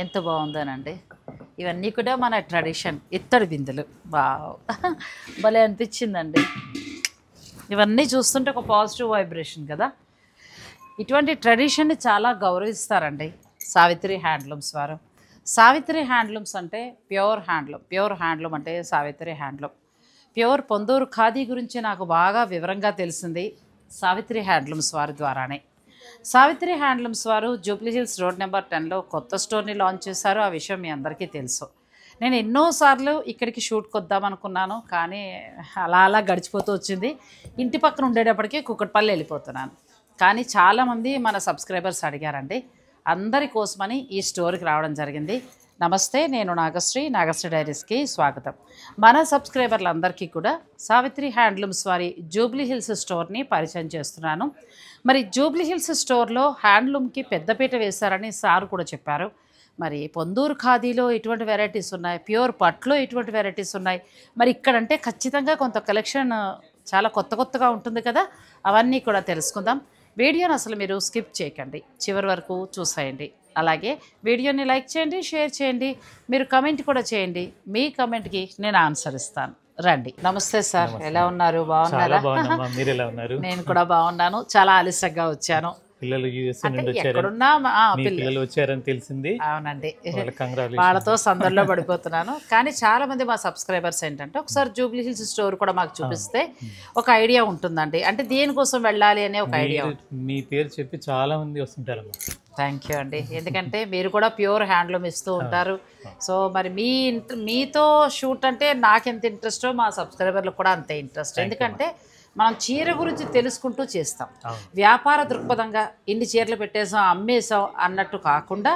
ఎంత బాగుందోనండి. ఇవన్నీ కూడా మన ట్రెడిషన్ ఇత్తడి బిందెలు. వావ్! భలే అనిపించిందండి. ఇవన్నీ చూస్తుంటే ఒక పాజిటివ్ వైబ్రేషన్ కదా. ఇటువంటి ట్రెడిషన్ని చాలా గౌరవిస్తారండి సావిత్రి హ్యాండ్లూమ్స్ వారు. సావిత్రి హ్యాండ్లూమ్స్ అంటే ప్యూర్ హ్యాండ్లూమ్ అంటే సావిత్రి హ్యాండ్లూమ్. ప్యూర్ పొందూరు ఖాదీ గురించి నాకు బాగా వివరంగా తెలిసింది సావిత్రి హ్యాండ్లూమ్స్ వారి ద్వారానే. సావిత్రి హ్యాండ్లూమ్స్ వారు జూబ్లీ హిల్స్ రోడ్ నెంబర్ 10లో కొత్త స్టోర్ని లాంచ్ చేశారు. ఆ విషయం మీ అందరికీ తెలుసు. నేను ఎన్నోసార్లు ఇక్కడికి షూట్కి వద్దామనుకున్నాను, కానీ అలా అలా గడిచిపోతూ వచ్చింది. ఇంటి పక్కన ఉండేటప్పటికీ కుక్కట్పల్లి వెళ్ళిపోతున్నాను. కానీ చాలామంది మన సబ్స్క్రైబర్స్ అడిగారండి. అందరి కోసమని ఈ స్టోర్కి రావడం జరిగింది. నమస్తే, నేను నాగశ్రీ డైరీస్కి స్వాగతం. మన సబ్స్క్రైబర్లందరికీ కూడా సావిత్రి హ్యాండ్లూమ్స్ వారి జూబ్లీ హిల్స్ స్టోర్ని పరిచయం చేస్తున్నాను. మరి జూబ్లీ హిల్స్ స్టోర్లో హ్యాండ్లూమ్కి పెద్దపీట వేశారని సార్ కూడా చెప్పారు. మరి పొందూరు ఖాదీలో ఎటువంటి వెరైటీస్ ఉన్నాయి, ప్యూర్ పట్లో ఎటువంటి వెరైటీస్ ఉన్నాయి, మరి ఇక్కడంటే ఖచ్చితంగా కొంత కలెక్షన్ చాలా కొత్తగా ఉంటుంది కదా. అవన్నీ కూడా తెలుసుకుందాం. వీడియోని అసలు మీరు స్కిప్ చేయకండి, చివరి వరకు చూసేయండి. అలాగే వీడియోని లైక్ చేయండి, షేర్ చేయండి, మీరు కమెంట్ కూడా చేయండి. మీ కమెంట్కి నేను ఆన్సర్ ఇస్తాను. రండి. నమస్తే సార్, ఎలా ఉన్నారు? బాగున్నారా? నేను కూడా బాగున్నాను. చాలా ఆలస్యంగా వచ్చాను. పిల్లలు యూఎస్ఏ నుండి పిల్లలు వచ్చారని తెలిసింది. అవునండి, వాళ్ళతో సందర్లో పడిపోతున్నాను. కానీ చాలా మంది మా సబ్స్క్రైబర్స్ ఏంటంటే ఒకసారి జూబ్లీ హిల్స్ స్టోర్ కూడా మాకు చూపిస్తే ఒక ఐడియా ఉంటుందండి. అంటే దేనికోసం వెళ్ళాలి అనే ఒక ఐడియా. మీ పేరు చెప్పి చాలా మంది వస్తుంటారు. థ్యాంక్ యూ అండి. ఎందుకంటే మీరు కూడా ప్యూర్ హ్యాండ్లూమ్ ఇస్తూ ఉంటారు. సో మరి మీతో షూట్ అంటే నాకెంత ఇంట్రెస్టో మా సబ్స్క్రైబర్లకు కూడా అంతే ఇంట్రెస్ట్. ఎందుకంటే మనం చీర గురించి తెలుసుకుంటూ చేస్తాం. వ్యాపార దృక్పథంగా ఇన్ని చీరలు పెట్టేసాం, అమ్మేసాం అన్నట్టు కాకుండా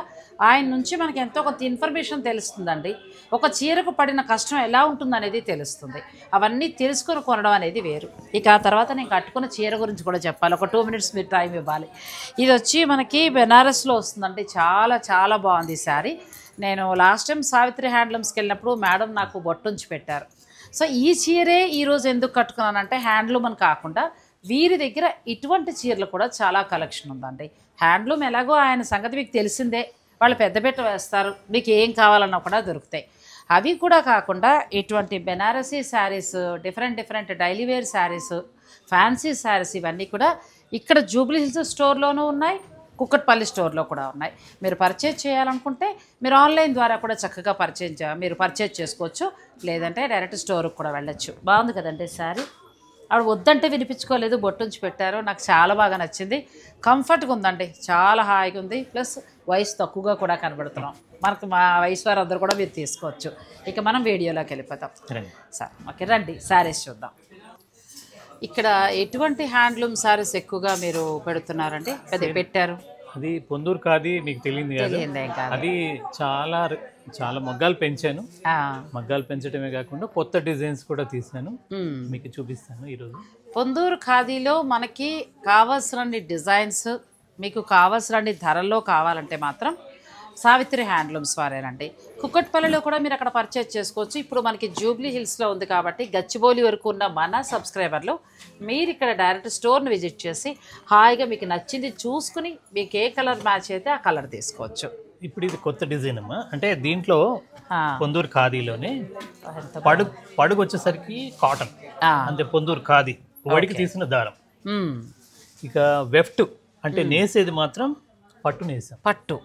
ఆయన నుంచి మనకి ఎంతో కొంత ఇన్ఫర్మేషన్ తెలుస్తుందండి. ఒక చీరకు పడిన కష్టం ఎలా ఉంటుందనేది తెలుస్తుంది. అవన్నీ తెలుసుకొని కొనడం అనేది వేరు. ఇక ఆ తర్వాత నేను కట్టుకున్న చీర గురించి కూడా చెప్పాలి. ఒక 2 minutes మీరు టైం ఇవ్వాలి. ఇది వచ్చి మనకి బెనారస్లో వస్తుందండి. చాలా చాలా బాగుంది ఈ శారీ. నేను లాస్ట్ టైం సావిత్రి హ్యాండ్లూమ్స్కి వెళ్ళినప్పుడు మేడం నాకు బొట్టుంచి పెట్టారు. సో ఈ చీరే ఈరోజు ఎందుకు కట్టుకున్నానంటే హ్యాండ్లూమ్ అని కాకుండా వీరి దగ్గర ఇటువంటి చీరలు కూడా చాలా కలెక్షన్ ఉందండి. హ్యాండ్లూమ్ ఎలాగో ఆయన సంగతి మీకు తెలిసిందే. వాళ్ళు పెద్ద వేస్తారు, మీకు ఏం కావాలన్నా కూడా దొరుకుతాయి. అవి కూడా కాకుండా ఇటువంటి Banarasi saris, different daily wear saris, fancy saris ఇవన్నీ కూడా ఇక్కడ జూబ్లీ హిల్స్ స్టోర్లోనూ ఉన్నాయి, కుక్కట్పల్లి స్టోర్లో కూడా ఉన్నాయి. మీరు పర్చేజ్ చేయాలనుకుంటే మీరు ఆన్లైన్ ద్వారా కూడా చక్కగా మీరు పర్చేజ్ చేసుకోవచ్చు. లేదంటే డైరెక్ట్ స్టోర్కి కూడా వెళ్ళొచ్చు. బాగుంది కదండి శారీ. ఆవిడ వద్దంటే వినిపించుకోలేదు, బొట్టుంచి పెట్టారు. నాకు చాలా బాగా నచ్చింది. కంఫర్ట్గా ఉందండి, చాలా హాయిగా ఉంది. ప్లస్ వయసు తక్కువగా కూడా కనబడుతున్నాం. మనకు మా వయసు వారు అందరూ కూడా మీరు తీసుకోవచ్చు. ఇక మనం వీడియోలోకి వెళ్ళిపోతాం. సార్ ఓకే, రండి శారీస్ చూద్దాం. ఇక్కడ ఎటువంటి హ్యాండ్లూమ్ శారీస్ ఎక్కువగా మీరు పెడుతున్నారండి? పెట్టారు అది పొందూరు ఖాదీ, మీకు తెలియదు కదా. అది చాలా చాలా మగ్గాలు పెంచాను. మగ్గాలు పెంచడమే కాకుండా కొత్త డిజైన్స్ కూడా తీసాను, మీకు చూపిస్తాను ఈరోజు. పొందూరు ఖాదీలో మనకి కావాల్సిన డిజైన్స్, మీకు కావాల్సిన ధరల్లో కావాలంటే మాత్రం సావిత్రి హ్యాండ్లూమ్స్ వారేనండి. కుక్కట్పల్లిలో కూడా మీరు అక్కడ పర్చేజ్ చేసుకోవచ్చు. ఇప్పుడు మనకి జూబ్లీ హిల్స్లో ఉంది కాబట్టి గచ్చిబౌలి వరకు ఉన్న మన సబ్స్క్రైబర్లు మీరు ఇక్కడ డైరెక్ట్ స్టోర్ని విజిట్ చేసి హాయిగా మీకు నచ్చింది చూసుకుని మీకు ఏ కలర్ మ్యాచ్ అయితే ఆ కలర్ తీసుకోవచ్చు. ఇప్పుడు ఇది కొత్త డిజైన్ అమ్మా. అంటే దీంట్లో పొందూరు ఖాదీలోనే పడుగు వచ్చేసరికి కాటన్, అంటే పొందూరు ఖాదీ వడికి తీసిన దారం. ఇక వెఫ్ట్ అంటే నేసేది మాత్రం పట్టు నేసాం. పట్టు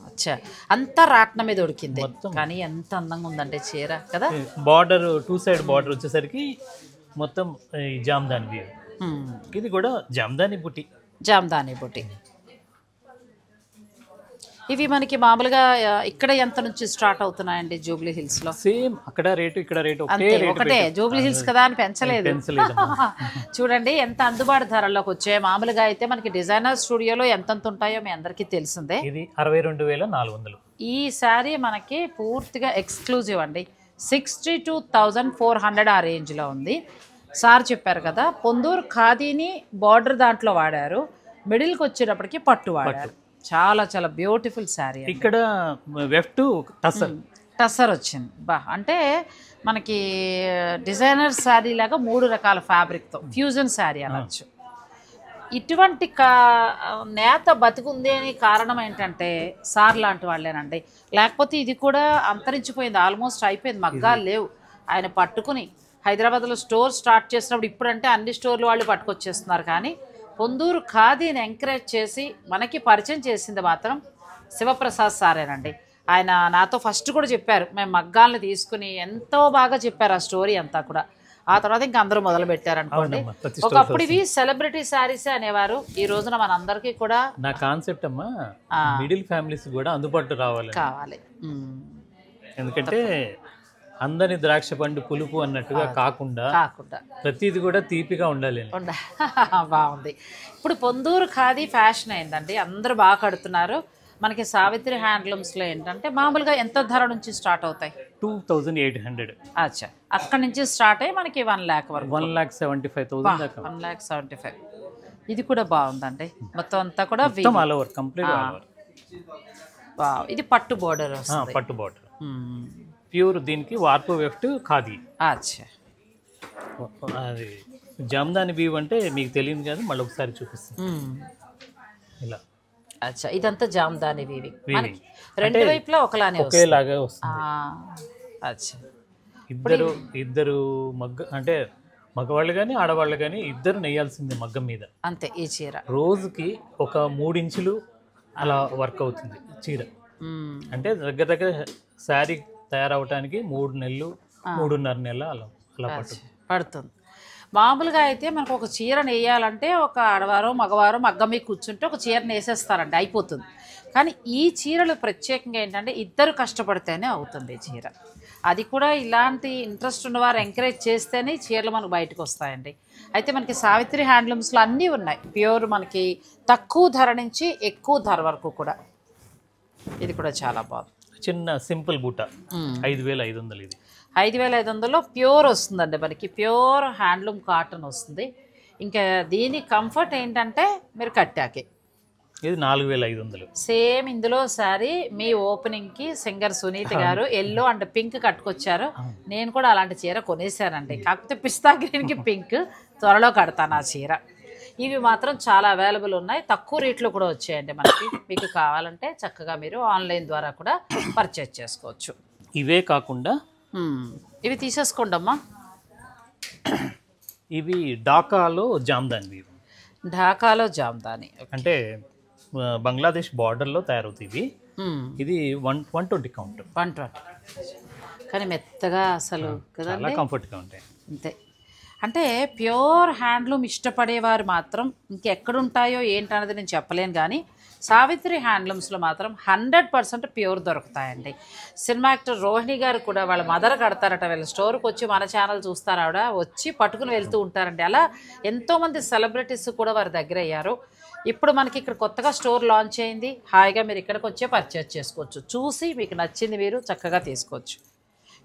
అచ్చా, అంతా రాట్నం మీద ఉడికింది కానీ ఎంత అందంగా ఉందంటే చీర కదా. బార్డర్ 2 side బార్డర్ వచ్చేసరికి మొత్తం జామ్దాని. ఇది కూడా జామ్దాని బుట్టి. ఇవి మనకి మామూలుగా ఇక్కడ ఎంత నుంచి స్టార్ట్ అవుతున్నాయండి జూబ్లీ హిల్స్ లో? సేమ్ అక్కడ రేటు ఇక్కడ రేటు ఒకటే. జూబ్లీ హిల్స్ కదా అని పెంచలేదు. చూడండి ఎంత అందుబాటు ధరల్లోకి వచ్చాయి. మామూలుగా అయితే మనకి డిజైనర్ స్టూడియోలో ఎంత ఉంటాయో మీ అందరికీ తెలిసిందే. ఇది 62,400. ఈ శారీ మనకి పూర్తిగా ఎక్స్క్లూజివ్ అండి. 62,400 ఆ రేంజ్లో ఉంది. సార్ చెప్పారు కదా, పొందూరు ఖాదీని బార్డర్ దాంట్లో వాడారు, మిడిల్కి వచ్చేటప్పటికి పట్టు వాడారు. చాలా చాలా బ్యూటిఫుల్ శారీ. ఇక్కడ వెఫ్ట్ టసర్ వచ్చింది. అంటే మనకి డిజైనర్ శారీ లాగా 3 రకాల ఫ్యాబ్రిక్తో ఫ్యూజన్ శారీ అనొచ్చు. ఇటువంటి నేత బతికుంది అని కారణం ఏంటంటే సార్ లాంటి వాళ్ళేనండి. లేకపోతే ఇది కూడా అంతరించిపోయింది, ఆల్మోస్ట్ అయిపోయింది, మగ్గాలు లేవు. ఆయన పట్టుకుని హైదరాబాద్లో స్టోర్ స్టార్ట్ చేసినప్పుడు, ఇప్పుడంటే అన్ని స్టోర్లు వాళ్ళు పట్టుకొచ్చేస్తున్నారు, కానీ పొందూరు ఖాదీని ఎంకరేజ్ చేసి మనకి పరిచయం చేసింది మాత్రం శివప్రసాద్ సారేనండి. ఆయన నాతో ఫస్ట్ కూడా చెప్పారు, మేము మగ్గాల్ని తీసుకుని ఎంతో బాగా చెప్పారు ఆ స్టోరీ అంతా కూడా. ఆ తర్వాత ఇంకా అందరూ మొదలు పెట్టారు అనుకోండి. ఒకప్పుడు ఇవి సెలబ్రిటీ శారీస్ అనేవారు, ఈ రోజున మనందరికీ కూడా నా కాన్సెప్ట్ అమ్మా మిడిల్ ఫ్యామిలీస్ కూడా అందుబాటు కావాలి. ఎందుకంటే అందరి ద్రాక్ష పండు పులుపు అన్నట్టుగా కాకుండా ప్రతిది కూడా తీపిగా ఉండాలి. బాగుంది. ఇప్పుడు పొందూరు ఖాదీ ఫ్యాషన్ అయిందండి, అందరూ బాగా కడుతున్నారు. మనకి సావిత్రి హ్యాండ్లూమ్స్లో ఏంటంటే మామూలుగా ఎంత ధర నుంచి స్టార్ట్ అవుతాయి? 2800. అచ్చా, అక్కడి నుంచి స్టార్ట్ అయ్యి మనకి 1 lakh వరకు, 1,75,000 దాకా. 1,75,000. ఇది కూడా బాగుందండి, మొత్తం అంతా కూడా all over complete all over. ఇది పట్టు బోర్డర్ వస్తుంది, పట్టు బోర్డర్ ప్యూర్. దీనికి వార్పు వెఫ్ట్ ఖాదీ. అచ్చా, అది జామ్దాని వీవ్ అంటే మీకు తెలియదు కదా, మళ్ళీ ఒకసారి చూపిస్తాను ఇలా. అచ్చా, ఇదంతా జామ్దాని వీవింగ్, రెండు వైపులా ఒకేలాగా వస్తుంది. అచ్చా, ఇద్దరు మగ్గ అంటే మగవాళ్ళు కానీ ఆడవాళ్ళు కానీ ఇద్దరు నెయ్యాల్సింది మగ్గం మీద అంతే. ఈ చీర రోజుకి ఒక 3 ఇంచులు అలా వర్క్ అవుతుంది చీర. అంటే దగ్గర దగ్గర శారీ తయారవటానికి 3 నెలలు 3.5 నెలలు అలా పడుతుంది. మామూలుగా అయితే మనకు ఒక చీరను వేయాలంటే ఒక ఆడవారు మగవారు మగ్గం మీద కూర్చుంటే ఒక చీరను వేసేస్తారండి, అయిపోతుంది. కానీ ఈ చీరలు ప్రత్యేకంగా ఏంటంటే ఇద్దరు కష్టపడితేనే అవుతుంది ఈ చీర. అది కూడా ఇలాంటి ఇంట్రెస్ట్ ఉన్నవారు ఎంకరేజ్ చేస్తేనే చీరలు మనకు బయటకు వస్తాయండి. అయితే మనకి సావిత్రి హ్యాండ్లూమ్స్లో అన్నీ ఉన్నాయి, ప్యూర్ మనకి తక్కువ ధర నుంచి ఎక్కువ ధర వరకు కూడా. ఇది కూడా చాలా బాగుంది, చిన్న సింపుల్ బూట 5,500. ఇది 5,500లో ప్యూర్ వస్తుందండి, మనకి ప్యూర్ హ్యాండ్లూమ్ కాటన్ వస్తుంది. ఇంకా దీని కంఫర్ట్ ఏంటంటే మీరు కట్టాకే. ఇది 4,500. సేమ్ ఇందులో సారీ మీ ఓపెనింగ్కి సింగర్ సునీత గారు ఎల్లో అండ్ పింక్ కట్టుకొచ్చారు. నేను కూడా అలాంటి చీర కొనేసానండి, కాకపోతే పిస్తా గ్రీన్కి పింక్. త్వరలో కడతాను ఆ చీర. ఇవి మాత్రం చాలా అవైలబుల్ ఉన్నాయి, తక్కువ రేట్లో కూడా వచ్చాయండి మనకి. మీకు కావాలంటే చక్కగా మీరు ఆన్లైన్ ద్వారా కూడా పర్చేజ్ చేసుకోవచ్చు. ఇవే కాకుండా ఇవి తీసేసుకోండి అమ్మా. ఇవి ఢాకాలో జామ్దాని. ఢాకాలో జామ్దాని అంటే బంగ్లాదేశ్ బార్డర్లో తయారవుతుంది. ఇది 120 కౌంట్. 120 కానీ మెత్తగా అసలు కదా, చాలా కంఫర్ట్గా ఉంటాయి. అంతే. అంటే ప్యూర్ హ్యాండ్లూమ్ ఇష్టపడేవారు మాత్రం ఇంకెక్కడుంటాయో ఏంటనేది నేను చెప్పలేను, కానీ సావిత్రి హ్యాండ్లూమ్స్లో మాత్రం 100% ప్యూర్ దొరుకుతాయండి. సినిమా యాక్టర్ రోహిణి గారు కూడా వాళ్ళ మదర్ కడతారట, వీళ్ళ స్టోర్కి వచ్చి మన ఛానల్ చూస్తారు, ఆవిడ వచ్చి పట్టుకుని వెళ్తూ ఉంటారండి. అలా ఎంతోమంది సెలబ్రిటీస్ కూడా వారి దగ్గర అయ్యారు. ఇప్పుడు మనకి ఇక్కడ కొత్తగా స్టోర్ లాంచ్ అయింది, హాయిగా మీరు ఇక్కడికి వచ్చే పర్చేజ్ చేసుకోవచ్చు. చూసి మీకు నచ్చింది మీరు చక్కగా తీసుకోవచ్చు.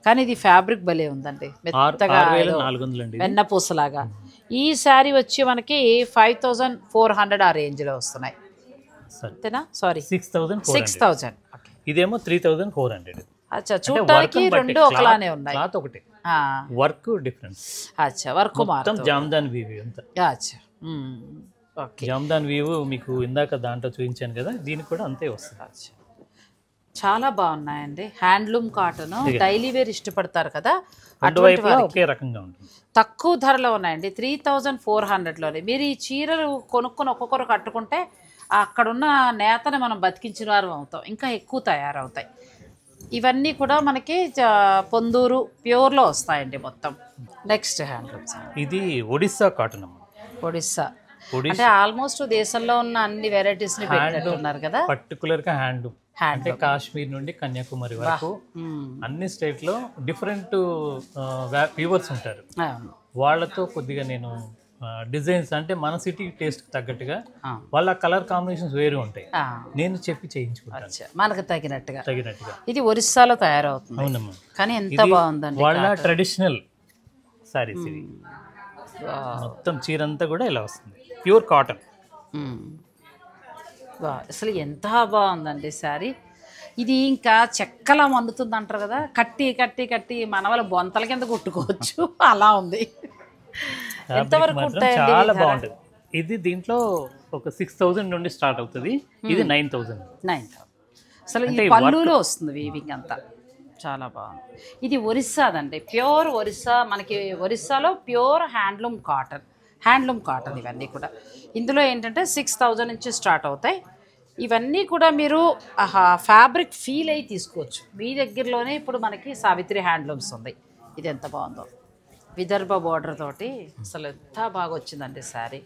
కానీ ఇది ఫ్యాబ్రిక్ భలే ఉందండి, మెత్తగా వెన్నపూసలాగా. ఈ శారీ వచ్చి మనకి 5,400 ఆ రేంజ్లో వస్తున్నాయి. అంతేనా? సారీ 6,000. ఇదేమో 3,400. అచ్చా, చూడటానికి రెండు ఒకలానే ఉన్నాయి, క్లాత్ ఒకటే, వర్క్ డిఫరెన్స్. అచ్చా, వర్క్ మొత్తం జామ్దాన్ వీవ్ అంతా. అచ్చా, ఓకే. జామ్దాన్ వీవ్ మీకు ఇందాక దాంట్లో చూపించాను కదా, దీనికి కూడా అంతే వస్తుంది. అచ్చా, చాలా బాగున్నాయండి. హ్యాండ్లూమ్ కాటన్ డైలీ వేర్ ఇష్టపడతారు కదా, ఒకే రకంగా ఉంటుంది. తక్కువ ధరలో ఉన్నాయండి, 3,400లోనే. మీరు ఈ చీరలు కొనుక్కొని ఒక్కొక్కరు కట్టుకుంటే అక్కడున్న నేతని మనం బతికించిన వారు అవుతాం, ఇంకా ఎక్కువ తయారవుతాయి. ఇవన్నీ కూడా మనకి పొందూరు ప్యూర్లో వస్తాయండి మొత్తం. నెక్స్ట్ హ్యాండ్లూమ్స్, ఇది ఒడిస్సా కాటన్. ఒడిస్సా అంటే ఆల్మోస్ట్ దేశంలో ఉన్న అన్ని వెరైటీస్ని పెట్టుకున్నారు కదా. పర్టికులర్గా హ్యాండ్లూమ్ అంటే కాశ్మీర్ నుండి కన్యాకుమారి వరకు అన్ని స్టేట్లో డిఫరెంట్ వ్యూవర్స్ ఉంటారు. వాళ్ళతో కొద్దిగా నేను డిజైన్స్ అంటే మన సిటీ టేస్ట్ తగ్గట్టుగా వాళ్ళ కలర్ కాంబినేషన్స్ వేరు ఉంటాయి, నేను చెప్పి చేయించుకుంటాను మనకు తగినట్టుగా. ఇది ఒరిస్సాలో తయారవుతుంది. అవునమ్మా, కానీ ఎంత బాగుందండి, వాళ్ళ ట్రెడిషనల్ సారీస్ ఇవి. మొత్తం చీర అంతా కూడా ఇలా వస్తుంది, ప్యూర్ కాటన్. అసలు ఎంత బాగుందండి శారీ. ఇది ఇంకా చెక్కలా మండుతుంది అంటారు కదా, కట్టి కట్టి కట్టి మన వాళ్ళ బొంతల కింద కుట్టుకోవచ్చు, అలా ఉంది. ఎంతవరకు చాలా బాగుంటుంది. ఇది దీంట్లో ఒక 6,000 నుండి స్టార్ట్ అవుతుంది. ఇది 9,000. 9,000. అసలు ఈ పళ్ళులో వస్తుంది వీవింగ్ అంతా, చాలా బాగుంది. ఇది ఒరిస్సాదండి, ప్యూర్ ఒరిస్సా. మనకి ఒరిస్సాలో ప్యూర్ హ్యాండ్లూమ్ కాటన్ ఇవన్నీ కూడా. ఇందులో ఏంటంటే 6,000 నుంచి స్టార్ట్ అవుతాయి. ఇవన్నీ కూడా మీరు ఫ్యాబ్రిక్ ఫీల్ అయ్యి తీసుకోవచ్చు. మీ దగ్గరలోనే ఇప్పుడు మనకి సావిత్రి హ్యాండ్లూమ్స్ ఉంది. ఇది ఎంత బాగుందో, విదర్భ బోర్డర్ తోటి అసలు ఎంత బాగా వచ్చిందండి శారీ.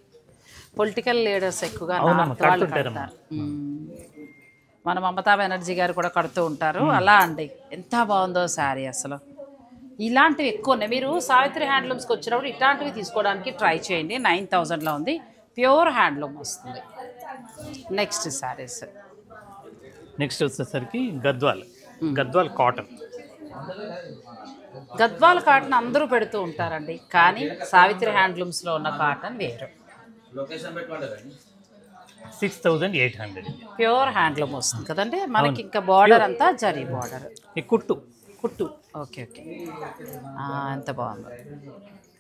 పొలిటికల్ లీడర్స్ ఎక్కువగా నార్త్ వాళ్ళు కడతారు. మన మమతా బెనర్జీ గారు కూడా కడుతూ ఉంటారు. అలా అండి, ఎంత బాగుందో శారీ అసలు. ఇలాంటివి ఎక్కువ ఉన్నాయి. మీరు సావిత్రి హ్యాండ్లూమ్స్కి వచ్చినప్పుడు ఇట్లాంటివి తీసుకోవడానికి ట్రై చేయండి. 9,000లో ఉంది, ప్యూర్ హ్యాండ్లూమ్ వస్తుంది. నెక్స్ట్ శారీస్, నెక్స్ట్ వచ్చేసరికి గద్వాల్ కాటన్. గద్వాల్ కాటన్ అందరూ పెడుతూ ఉంటారండి, కానీ సావిత్రి హ్యాండ్లూమ్స్లో ఉన్న కాటన్ వేరు. 6,800. ప్యూర్ హ్యాండ్లూమ్ వస్తుంది కదండి మనకి. ఇంకా బార్డర్ అంతా జరీ బార్డర్, కుట్టు. ఓకే. ఎంత బాగుందో.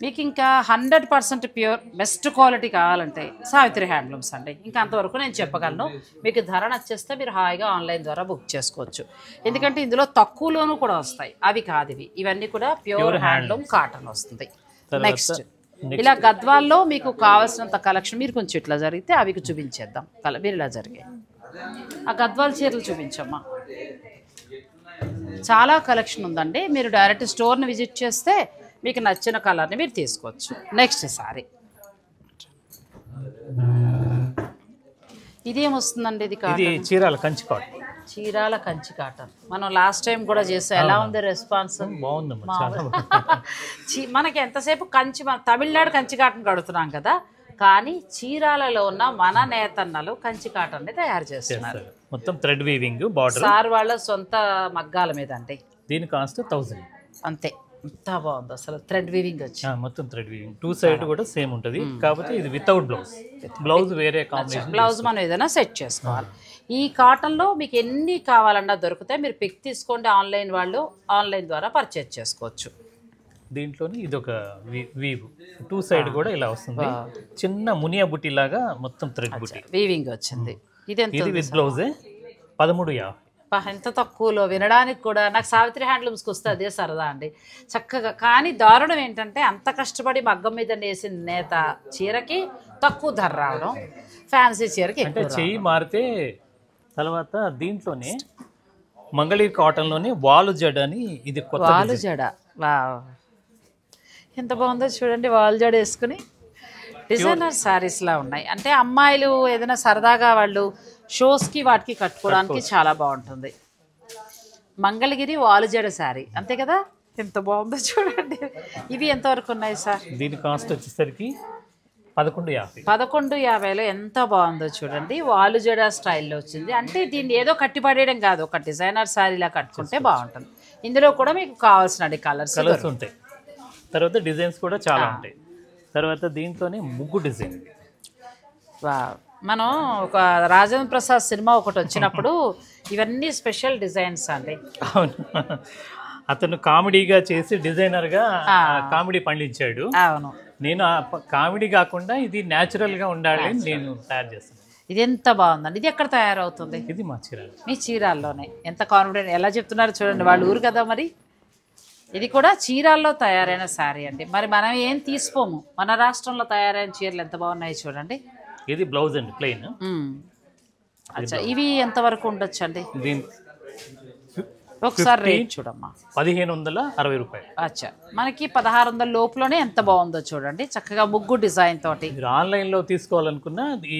మీకు ఇంకా 100% ప్యూర్ బెస్ట్ క్వాలిటీ కావాలంటే సావిత్రి హ్యాండ్లూమ్స్ అండి. ఇంకా అంతవరకు నేను చెప్పగలను. మీకు ధర నచ్చేస్తే మీరు హాయిగా ఆన్లైన్ ద్వారా బుక్ చేసుకోవచ్చు. ఎందుకంటే ఇందులో తక్కువలోనూ కూడా వస్తాయి, అవి కాదు ఇవి. ఇవన్నీ కూడా ప్యూర్ హ్యాండ్లూమ్ కాటన్ వస్తుంది. నెక్స్ట్ ఇలా గద్వాల్లో మీకు కావాల్సినంత కలెక్షన్, మీరు కొంచెం ఇట్లా జరిగితే అవి చూపించేద్దాం. మీరు ఇలా జరిగాయి. ఆ గద్వాల్ చీరలు చూపించమ్మా. చాలా కలెక్షన్ ఉందండి. మీరు డైరెక్ట్ స్టోర్ని విజిట్ చేస్తే మీకు నచ్చిన కలర్ని మీరు తీసుకోవచ్చు. నెక్స్ట్ సారీ ఇదేమొస్తుందండి? ఇది చీరాల కంచి కాటన్. మనం లాస్ట్ టైం కూడా చేసాం. ఎలా ఉంది రెస్పాన్స్? మనకి ఎంతసేపు తమిళనాడు కంచి కాటన్ కడుతున్నాం కదా, కానీ చీరాలలో ఉన్న మన నేతన్నలు కంచి కాటన్ని తయారు చేస్తున్నారు. మొత్తం థ్రెడ్ వీవింగ్ బార్డర్, సార్ వాళ్ళ సొంత మగ్గాల మీద అండి. దీని కాస్ట్ 1,000 అంతే. ఎంత బాగుంది అసలు, థ్రెడ్ వీవింగ్ వచ్చి. మొత్తం థ్రెడ్ వీవింగ్, 2 సైడ్ కూడా సేమ్ ఉంటుంది. కాకపోతే ఇది వితౌట్ బ్లౌజ్ వేరే కాంబినేషన్. బ్లౌజ్ మనం ఏదైనా సెట్ చేసుకోవాలి. ఈ కాటన్లో మీకు ఎన్ని కావాలన్నా దొరుకుతాయి. మీరు పిక్ తీసుకోండి. ఆన్లైన్ వాళ్ళు ఆన్లైన్ ద్వారా పర్చేజ్ చేసుకోవచ్చు. దీంట్లోనే ఇది ఒక వీవ్, 2 సైడ్ కూడా ఇలా వస్తుంది. చిన్న మునియా బుట్టి లాగా మొత్తం థ్రెడ్ బుట్టి వీవింగ్ వచ్చింది. ఇది విత్ బ్లౌజే 13,50. ఎంత తక్కువలో, వినడానికి కూడా. నాకు సావిత్రి హ్యాండ్లూమ్స్కి వస్తే అదే సరదా అండి, చక్కగా. కానీ దారుణం ఏంటంటే అంత కష్టపడి మగ్గం మీద నేసిన నేత చీరకి తక్కువ ధర రావడం, ఫ్యాన్సీ చీరకి అంటే చెయ్యి మారితే. తర్వాత దీంట్లోనే మంగళగిరి కాటన్లోనే వాలు జడ అని, ఇది కొత్త వాలు జడ. ఎంత బాగుందో చూడండి, వాలు జడ వేసుకుని. డిజైనర్ శారీస్లా ఉన్నాయి. అంటే అమ్మాయిలు ఏదైనా సరదాగా వాళ్ళు షోస్కి వాటికి కట్టుకోవడానికి చాలా బాగుంటుంది. మంగళగిరి వాలుజడ శారీ, అంతే కదా? ఎంత బాగుందో చూడండి. ఇవి ఎంతవరకు ఉన్నాయి సార్? దీని కాస్ట్ వచ్చేసరికి 11,50. 11,50లో ఎంత బాగుందో చూడండి. వాలుజడ స్టైల్లో వచ్చింది. అంటే దీన్ని ఏదో కట్టిపడేయడం కాదు, ఒక డిజైనర్ శారీలా కట్టుకుంటే బాగుంటుంది. ఇందులో కూడా మీకు కావాల్సిన కలర్స్ ఉంటాయి. తర్వాత డిజైన్స్ కూడా చాలా ఉంటాయి. తర్వాత దీంట్లోనే ముగ్గు డిజైన్. మనం ఒక రాజేంద్ర ప్రసాద్ సినిమా ఒకటి వచ్చినప్పుడు ఇవన్నీ స్పెషల్ డిజైన్స్ అండి. అవును, అతను కామెడీగా చేసి డిజైనర్గా కామెడీ పండించాడు. అవును, నేను కామెడీ కాకుండా ఇది న్యాచురల్గా ఉండాలి అని నేను తయారు చేస్తాను. ఇది ఎంత బాగుందండి. ఇది ఎక్కడ తయారవుతుంది? ఇది మా చీరాల. మీ చీరాల్లోనే. ఎంత కాన్ఫిడెంట్, ఎలా చెప్తున్నారు చూడండి. వాళ్ళ ఊరు కదా మరి. ఇది కూడా చీరాల్లో తయారైన శారీ అండి. మరి మనం ఏం తీసుకోము, మన రాష్ట్రంలో తయారైన చీరలు ఎంత బాగున్నాయి చూడండి. ఇది బ్లౌజ్ అండి, ప్లెయిన్. అచ్చా, ఇవి ఎంతవరకు ఉండొచ్చు అండి? ఒకసారి రేట్ చూడమ్మా. 1,560 రూపాయలు. అచ్చా, మనకి 1600 లోపులోనే ఎంత బాగుందో చూడండి. చక్కగా ముగ్గు డిజైన్ తోటి. మీరు ఆన్లైన్లో తీసుకోవాలనుకున్నా ఈ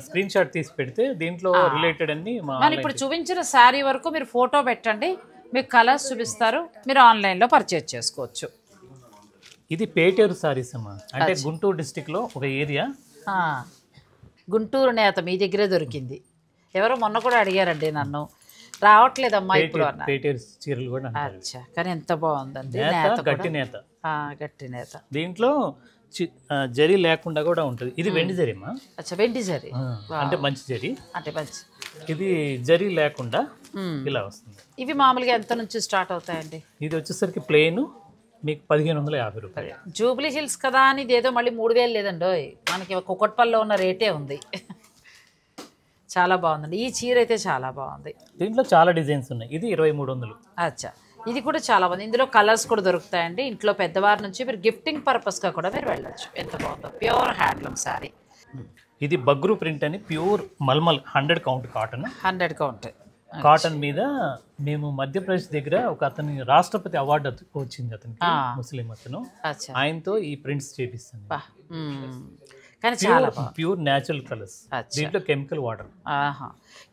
స్క్రీన్ షాట్ తీసి పెడితే దీంట్లో రిలేటెడ్ అన్ని. మరి ఇప్పుడు చూపించిన శారీ వరకు మీరు ఫోటో పెట్టండి, మీకు కలర్స్ చూపిస్తారు, మీరు ఆన్లైన్లో పర్చేజ్ చేసుకోవచ్చు. ఇది పేటేరు సారీస్ అమ్మా. అంటే గుంటూరు డిస్టిక్లో ఒక ఏరియా. గుంటూరు నేత మీ దగ్గరే దొరికింది. ఎవరో మొన్న కూడా అడిగారండి నన్ను, రావట్లేదమ్మా ఇప్పుడు అన్న. పేటేరు చీరలు కూడా. అచ్చా, కానీ ఎంత బాగుందండి. గట్టి నేత, గట్టి నేత. దీంట్లో జరీ లేకుండా కూడా ఉంటుంది. ఇది వెండి జరీ అమ్మా. అచ్చా, వెండి జరీ అంటే మంచి జరీ. అంటే మంచి. ఇది జరీ లేకుండా ఇలా వస్తుంది. ఇవి మామూలుగా ఎంత నుంచి స్టార్ట్ అవుతాయండి? ఇది వచ్చేసరికి ప్లెయిన్ మీకు 1550 రూపాయలు. జూబ్లీ హిల్స్ కదా అని ఇదేదో మళ్ళీ 3000 లేదండి, మనకి కుకట్పల్లిలో ఉన్న రేటే ఉంది. చాలా బాగుందండి ఈ చీర అయితే, చాలా బాగుంది. దీంట్లో చాలా డిజైన్స్ ఉన్నాయి. ఇది 2300. అచ్చా, ఇది కూడా చాలా బాగుంది. ఇందులో కలర్స్ కూడా దొరుకుతాయండి. ఇంట్లో పెద్దవారి నుంచి మీరు గిఫ్టింగ్ పర్పస్గా కూడా మీరు వెళ్ళచ్చు. ఎంత బాగుందో, ప్యూర్ హ్యాండ్లూమ్ శారీ. ఇది బగ్రు ప్రింట్ అని pure mulmul 100 count cotton. 100 count cotton మీద మేము మధ్యప్రదేశ్ దగ్గర ఒక అతని రాష్ట్రపతి అవార్డు వచ్చింది అతనికి, ముస్లిం అతను. ఆయనతో ఈ ప్రింట్స్ చేపిస్తాను. కానీ చాలా ప్యూర్ న్యాచురల్ కలర్స్, దీంట్లో కెమికల్ వాటర్.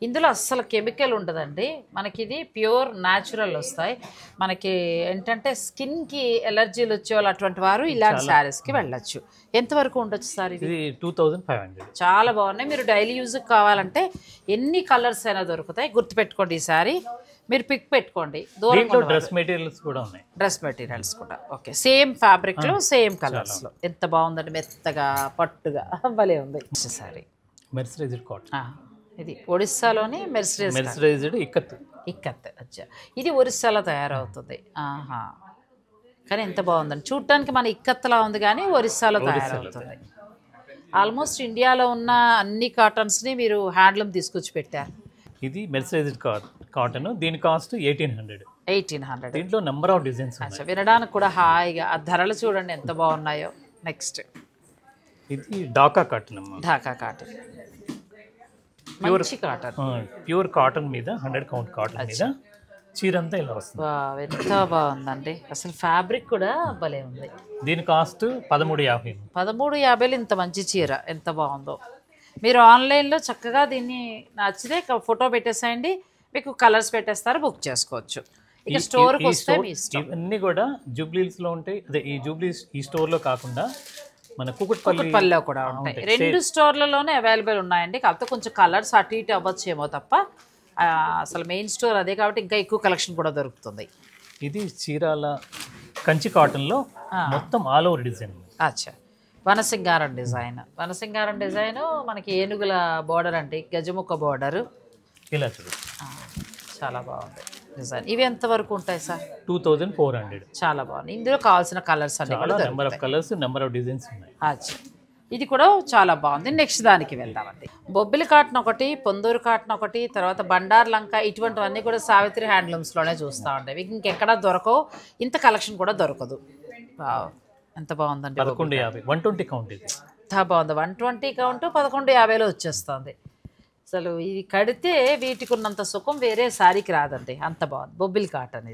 ఇందులో అస్సలు కెమికల్ ఉండదండి. మనకి ఇది ప్యూర్ న్యాచురల్ వస్తాయి. మనకి ఏంటంటే స్కిన్కి ఎలర్జీలు వచ్చే వాళ్ళు అటువంటి వారు ఇలాంటి శారీస్కి వెళ్ళచ్చు. ఎంతవరకు ఉండొచ్చు సార్? ఇది 2500. చాలా బాగున్నాయి. మీరు డైలీ యూజ్కి కావాలంటే ఎన్ని కలర్స్ అయినా దొరుకుతాయి. గుర్తుపెట్టుకోండి, ఈ సారీ మీరు పిక్ పెట్టుకోండి. దీంట్లో డ్రెస్ మెటీరియల్స్ కూడా ఉన్నాయి. డ్రెస్ మెటీరియల్స్ కూడా ఓకే, సేమ్ ఫ్యాబ్రిక్లో సేమ్ కలర్స్లో. ఎంత బాగుందండి, మెత్తగా పట్టుగా భలే ఉంది. Sorry mercerised cotton. ఇది ఒడిస్సాలోని మెర్సరైజ్డ్ ఇక్కత్. అచ్చా, ఇది ఒరిస్సాలో తయారవుతుంది. కానీ ఎంత బాగుందండి, చూడటానికి మన ఇక్కత్లా ఉంది కానీ ఒరిస్సాలో తయారవుతుంది. ఆల్మోస్ట్ ఇండియాలో ఉన్న అన్ని కాటన్స్ని మీరు హ్యాండ్లూమ్ తీసుకొచ్చి పెట్టారు. ఇది మెర్సరైజ్డ్ కాటన్, దీని కాస్ట్ 1800. దీంట్లో నెంబర్ ఆఫ్ డిజైన్స్. వినడానికి కూడా హాయిగా, ఆ ధరలు చూడండి ఎంత బాగున్నాయో. నెక్స్ట్ ఇది ఢాకా కాటన్. ఢాకా కాటన్ మంచి కాటన్, ప్యూర్ కాటన్ మీద 100 కౌంట్ కాటన్ మీద చీర అంతా ఇలా వస్తుంది. ఎంత బాగుందండి, అసలు ఫ్యాబ్రిక్ కూడా భలే ఉంది. దీని కాస్ట్ 1350. 1350 ఇంత మంచి చీర ఎంత బాగుందో. మీరు ఆన్లైన్లో చక్కగా దీన్ని నచ్చితే ఫోటో పెట్టేసేయండి, మీకు కలర్స్ పెట్టేస్తారు, బుక్ చేసుకోవచ్చు. ఇక స్టోర్కి వస్తే మీ ఇష్టం. ఇవన్నీ కూడా జూబ్లీస్లో ఉంటాయి. అదే ఈ జూబ్లీస్ ఈ స్టోర్లో కాకుండా మన కుకట్పల్లిలో కూడా ఉంటాయి. 2 స్టోర్లలోనే అవైలబుల్ ఉన్నాయండి. కాకపోతే కొంచెం కలర్స్ అటు ఇటు అవ్వచ్చేమో తప్ప అసలు మెయిన్ స్టోర్ అదే కాబట్టి ఇంకా ఎక్కువ కలెక్షన్ కూడా దొరుకుతుంది. ఇది చీరాల కంచి కాటన్లో మొత్తం ఆల్ ఓవర్ డిజైన్. అచ్చా, వనసింగారం డిజైన్ మనకి ఏనుగుల బోర్డర్ అంటే గజముఖ బోర్డరు ఇలా చూడు, చాలా బాగుంది డిజైన్. ఇవి ఎంత వరకు ఉంటాయి సార్? 2400. చాలా బాగుంది. ఇందులో కావాల్సిన కలర్స్ అన్ని కూడా number of colours, number of designs ఉన్నాయి. అచ్చా, ఇది కూడా చాలా బాగుంది. నెక్స్ట్ దానికి వెళ్దామండి. బొబ్బిలి కాటన్ ఒకటి, పొందూరు కాటన్ ఒకటి, తర్వాత బండార్ లంక, ఇటువంటివన్నీ కూడా సావిత్రి హ్యాండ్లూమ్స్లోనే చూస్తూ ఉంటాయి. ఇంకెక్కడా దొరకవు, ఇంత కలెక్షన్ కూడా దొరకదు. ఎంత బాగుందండి. 1150 120 కౌంట్. ఇది బాగుంది, 120 కౌంట్ 1150లో వచ్చేస్తుంది. అసలు ఇది కడితే వీటికి ఉన్నంత సుఖం వేరే శారీకి రాదండి, అంత బాగుంది. బొబ్బిలి కాటన్